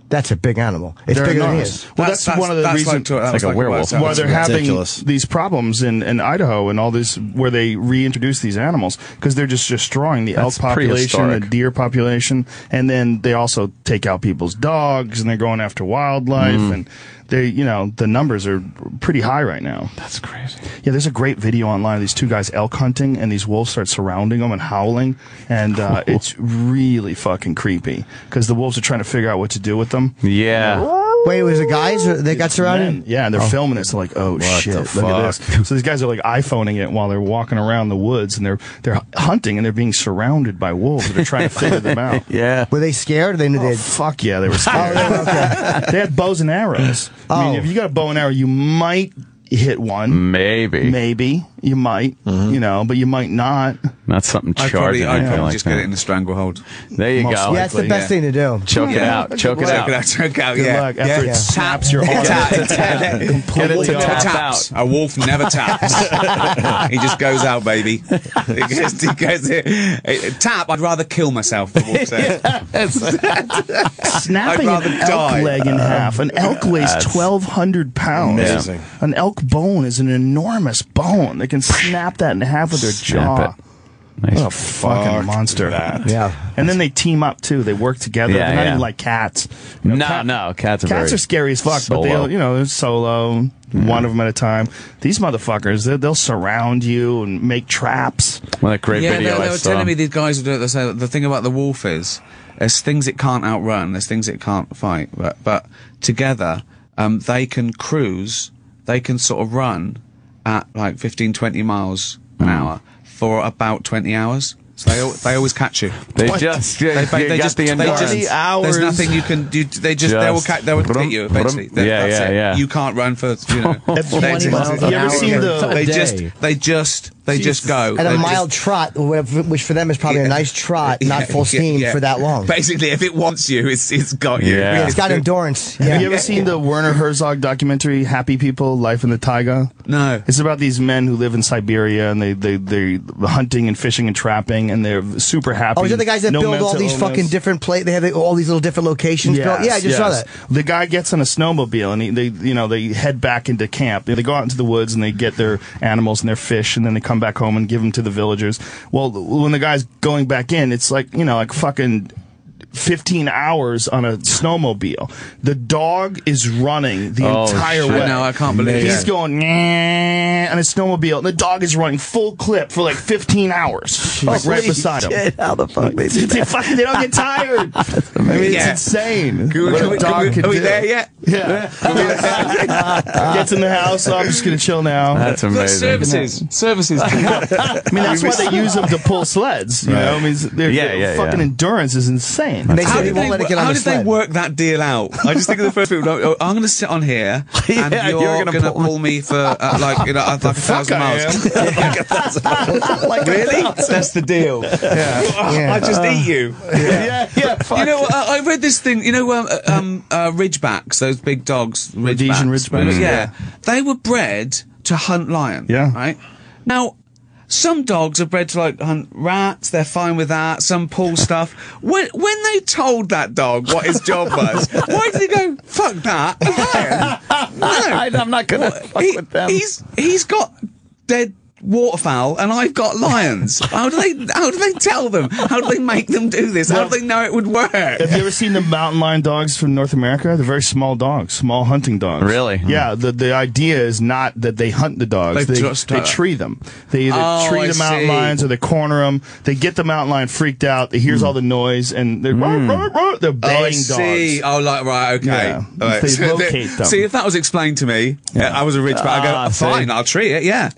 That's a big animal. It's bigger than he is. Well, that's one of the reasons. It's like a werewolf. Why they're having these problems in Idaho and all this, where they reintroduce these animals, because they're just destroying the elk population, the deer population, and then they also take out people's dogs, and they're going after wildlife, and they, you know, the numbers are pretty high right now. That's crazy. Yeah, there's a great video online of these two guys elk hunting, and these wolves start surrounding them and howling, and it's really fucking creepy, because the wolves are trying to figure out what to do with them. Yeah. Wait, it was the guys that got surrounded? Men. Yeah, and they're filming it, so like, oh shit, look at this. So these guys are like iPhoning it while they're walking around the woods, and they're hunting, and they're being surrounded by wolves, and they're trying to figure them out. Yeah. Were they scared? They knew they had... Fuck yeah, they were scared. They had bows and arrows. I mean, if you got a bow and arrow, you might hit one. Maybe. You might, you know, but you might not. Not something charging. I'd probably just get it in the stranglehold. There you go. Yeah, it's the best thing to do. Choke it out. Choke it out. Choke out, Good luck. After it snaps your arm. Completely taps. A wolf never taps. He just goes out, baby. He goes tap, I'd rather kill myself, the wolf says. Snapping an elk leg in half. An elk weighs 1,200 pounds. Amazing. An elk bone is an enormous bone. They can snap that in half with their jaw. Nice. What a fucking monster. Yeah. And then they team up, too. They work together. They're not even like cats. You know, no. Cats are scary as fuck, but they'll, you know, they're solo, one of them at a time. These motherfuckers, they'll surround you and make traps. What a great video. They were telling me these guys would do it. They say the thing about the wolf is there's things it can't outrun, there's things it can't fight, but together they can cruise, they can sort of run at like 15, 20 miles an hour for about 20 hours. So they always catch you. They just the endurance. There's nothing you can do. They will hit you eventually. Yeah. You can't run for, you know. 20 miles an hour. They just go. At a mild trot, which for them is probably a nice trot, not full steam for that long. Basically, if it wants you, it's got you. Yeah. It's got endurance. Have you ever seen the Werner Herzog documentary, Happy People, Life in the Taiga? No. It's about these men who live in Siberia, and they're hunting and fishing and trapping, and they're super happy. Oh, is that the guys that build all these fucking different they have all these little different locations built? Yeah, I just saw that. The guy gets on a snowmobile, and they head back into camp. They go out into the woods, and they get their animals and their fish, and then they come back home and give them to the villagers. Well, when the guy's going back in, it's like, you know, like fucking 15 hours on a snowmobile. The dog is running the entire way. No, I can't believe it. He's going on a snowmobile, and the dog is running full clip for like 15 hours, like right beside him. How the fuck they do that? They don't get tired. I mean, it's insane. Are we there yet? Yeah. Gets in the house. I'm just gonna chill now. That's amazing. Services. I mean, that's why they use them to pull sleds. You know, I mean, their fucking endurance is insane. They said he won't let it get on the sled. How did they work that deal out? I just think of the first people. I'm going to sit on here, and you're going to pull me for like 1,000 miles. Really? That's the deal. I just eat you. You know, I read this thing. You know, Ridgebacks, those big dogs, Rhodesian Ridgebacks. Yeah, they were bred to hunt lion. Yeah. Right. Now, some dogs are bred to like hunt rats. They're fine with that. Some pull stuff. When they told that dog what his job was, why did he go, fuck that? No, I'm not gonna fuck with them. He's got dead waterfowl and I've got lions. How do they tell them? How do they make them do this? How do they know it would work? Have you ever seen the mountain lion dogs from North America? They're very small dogs, small hunting dogs. Really? Yeah. The idea is not that they hunt the dogs. They tree them. They either tree the mountain lions or they corner them. They get the mountain lion freaked out. They hears all the noise and they're they're baying dogs. Oh, like, right, okay. Yeah. Right. They locate them. See, if that was explained to me, I was a rich man, I go, fine, I'll treat it, yeah.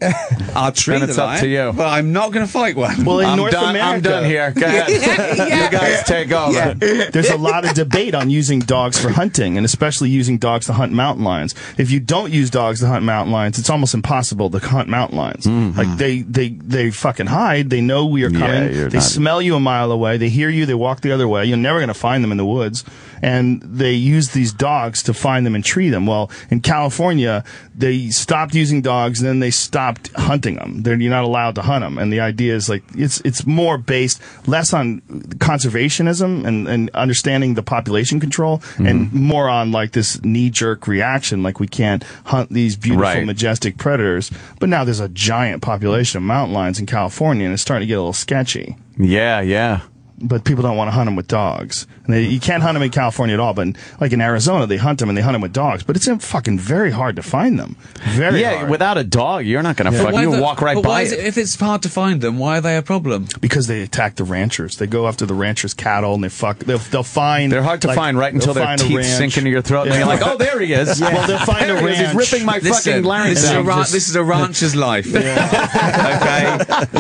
I'll treat Then the it's up lion, to you. but I'm not going to fight one. Well, in I'm North done. America, I'm done here. Go ahead. You guys take over. there's a lot of debate on using dogs for hunting, and especially using dogs to hunt mountain lions. If you don't use dogs to hunt mountain lions, it's almost impossible to hunt mountain lions. Like they fucking hide. They know we are coming. They smell you a mile away. They hear you. They walk the other way. You're never going to find them in the woods. And they use these dogs to find them and tree them. Well, in California, they stopped using dogs, and then they stopped hunting them. You're not allowed to hunt them. And the idea is like it's more based less on conservationism and understanding the population control, and more on like this knee-jerk reaction, like we can't hunt these beautiful, majestic predators. But now there's a giant population of mountain lions in California, and it's starting to get a little sketchy. Yeah. But people don't want to hunt them with dogs. And you can't hunt them in California at all. But like in Arizona, they hunt them and they hunt them with dogs. But it's fucking very hard to find them. Very hard. Without a dog, you're not going to fucking walk right by it. If it's hard to find them, why are they a problem? Because they attack the ranchers. They go after the ranchers' cattle and they'll find. They're hard to find right until their teeth sink into your throat. And you're like, oh, there he is. Well, they'll find a ranch. He's ripping my fucking larynx out. This is a rancher's life. Okay?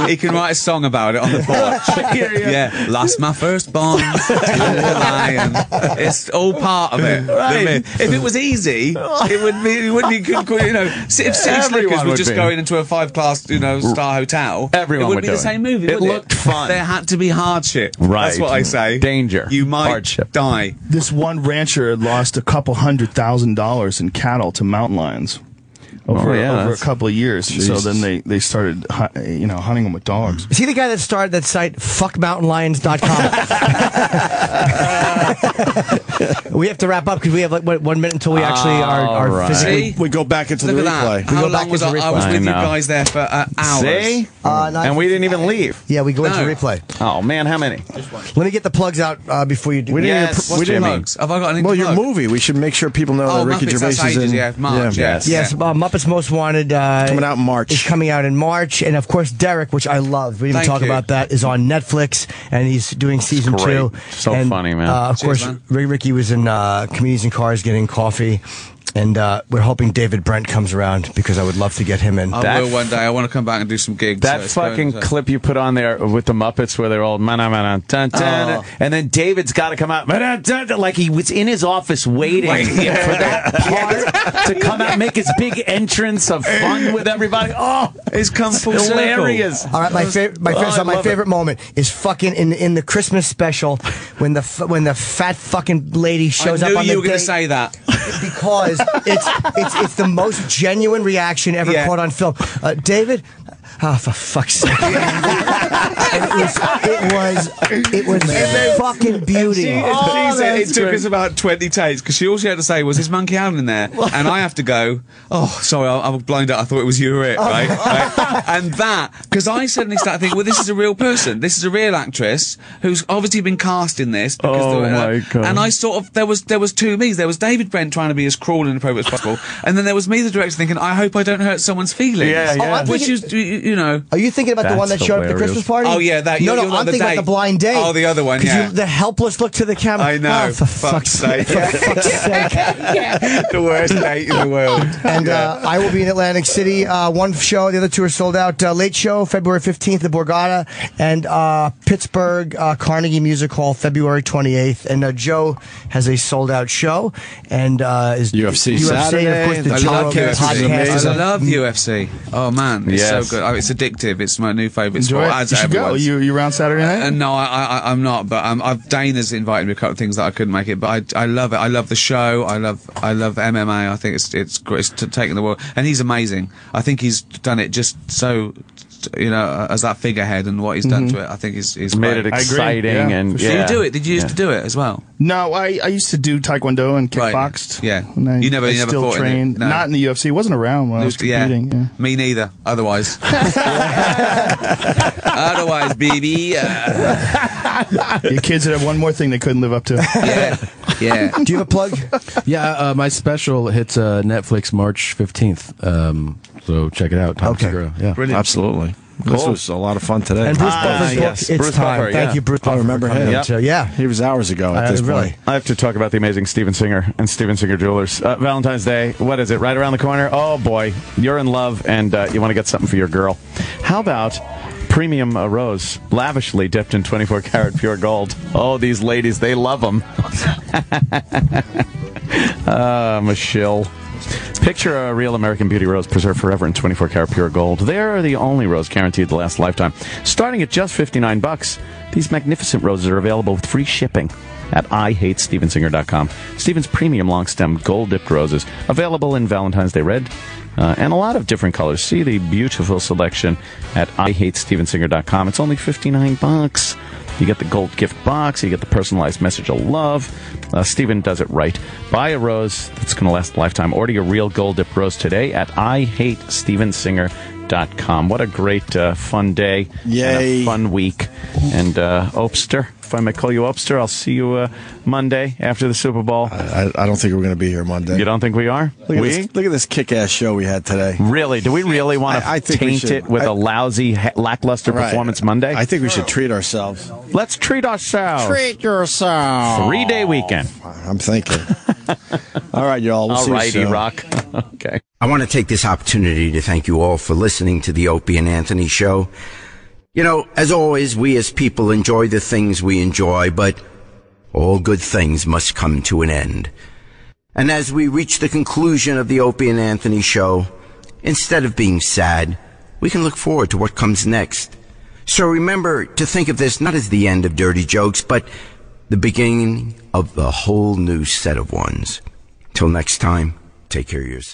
He can write a song about it on the porch. Yeah. Lost my firstborn to a lion. It's all part of it. Right. If it was easy, it would be. It wouldn't be. If City Slickers was just going into a 5-class, star hotel, everyone it would be the same movie. It looked fun. There had to be hardship. Right. That's what I say. Danger. You might hardship. die. This one rancher had lost $200,000 in cattle to mountain lions over a couple of years. So then they started, hunting them with dogs. Is he the guy that started that site, fuckmountainlions.com? We have to wrap up because we have like 1 minute until we actually are physically. We go back into the replay. How long was I was with you guys there for hours. See? And we didn't even leave. Yeah, we go into replay. Oh, man, how many? Let me get the plugs out before you do. We didn't plugs? Have I got any your movie. We should make sure people know that Ricky Gervais is in. March, Yes, Muppets Most Wanted. Coming out in March. Is coming out in March. And, of course, Derek, which I love. We didn't talk about that, is on Netflix, and he's doing season 2. So funny, man. Of course, Ricky was in Comedians in Cars getting coffee. And we're hoping David Brent comes around because I would love to get him in. I will one day. I want to come back and do some gigs. That fucking clip you put on there with the Muppets where they're all and then David's got to come out like he was in his office waiting for that part to come out and make his big entrance of fun with everybody. Oh, it's come full hilarious. circle. All right, my favorite moment is fucking in the Christmas special when the fat fucking lady shows up on the I knew you were going to date. say that. Because it's the most genuine reaction ever caught on film. David, oh, for fuck's sake! It was fucking beauty. She said it took us about 20 takes because she all she had to say was, "Is Monkey Allen in there?" And I have to go, "Oh, sorry, I was blinded. I thought it was you, right?" And that because I suddenly started thinking, "Well, this is a real person. This is a real actress who's obviously been cast in this." Because my God! And I sort of there was two me's. There was David Brent trying to be as cruel and inappropriate as possible, and then there was me, the director, thinking, "I hope I don't hurt someone's feelings." Yeah. Which is, Are you thinking about the one that showed up at the Christmas party? Oh yeah, that. No, I'm thinking about the blind date. Oh, the other one. Yeah. The helpless look to the camera. I know. Oh, for fuck's sake! For fuck's sake! The worst date in the world. And I will be in Atlantic City. One show, the other two are sold out. Late show, February 15th, the Borgata, and Pittsburgh Carnegie Music Hall, February 28th. And Joe has a sold out show, and is UFC Saturday. Of course, the I Joe love Rogan podcast. I love UFC. Oh man, it's so good. Oh, it's addictive. It's my new favourite sport. You should go. You around Saturday night? No, I'm not. But Dana's invited me a couple of things that I couldn't make it. But I love it. I love the show. I love MMA. I think it's great. It's taking the world, and he's amazing. I think he's done it just so just as that figurehead and what he's done to it, I think is made great. it exciting. Yeah, And for sure. Did you do it? Did you used to do it as well? No, I used to do Taekwondo and kickboxed. Right. Yeah. And You never still fought in it? trained. No. Not in the UFC. It wasn't around when I was competing. Yeah. Me neither. Otherwise. Otherwise, baby. Your kids would have one more thing they couldn't live up to. Yeah. Do you have a plug? Yeah, my special hits Netflix March 15th. So check it out. Tom Okay. Segura. Yeah. Brilliant. Absolutely. This was a lot of fun today. And Bruce Buffer's book, yes. It's Bruce Time. Buffer, Thank yeah. you, Bruce Buffer. I remember for coming him. in. So, yeah. He was hours ago at this really. point. I have to talk about the amazing Steven Singer and Steven Singer Jewelers. Valentine's Day, what is it, right around the corner? Oh, boy, you're in love and you want to get something for your girl. How about premium rose, lavishly dipped in 24-karat pure gold? Oh, these ladies, they love them. Michelle. Picture a real American Beauty rose preserved forever in 24-karat pure gold. They're the only rose guaranteed to last a lifetime. Starting at just $59, these magnificent roses are available with free shipping at IHateStevenSinger.com. Steven's premium long-stem gold-dipped roses, available in Valentine's Day red and a lot of different colors. See the beautiful selection at IHateStevenSinger.com. It's only $59. You get the gold gift box. You get the personalized message of love. Steven does it right. Buy a rose that's going to last a lifetime. Order your real gold-dipped rose today at IHateStevenSinger.com. What a great, fun day. Yay. And a fun week. And, Opster, if I may call you Opster, I'll see you Monday after the Super Bowl. I don't think we're going to be here Monday. You don't think we are? Look at this kick-ass show we had today. Really? Do we really want to taint it with a lousy, lackluster performance Monday? I think we should treat ourselves. Let's treat ourselves. Treat yourself. 3-day weekend. I'm thinking. All right, y'all. We'll see you soon. Rock. Okay. I want to take this opportunity to thank you all for listening to the Opie and Anthony Show. You know, as always, we as people enjoy the things we enjoy, but all good things must come to an end. And as we reach the conclusion of the Opie and Anthony Show, instead of being sad, we can look forward to what comes next. So remember to think of this not as the end of dirty jokes, but the beginning of a whole new set of ones. Till next time, take care of yourself.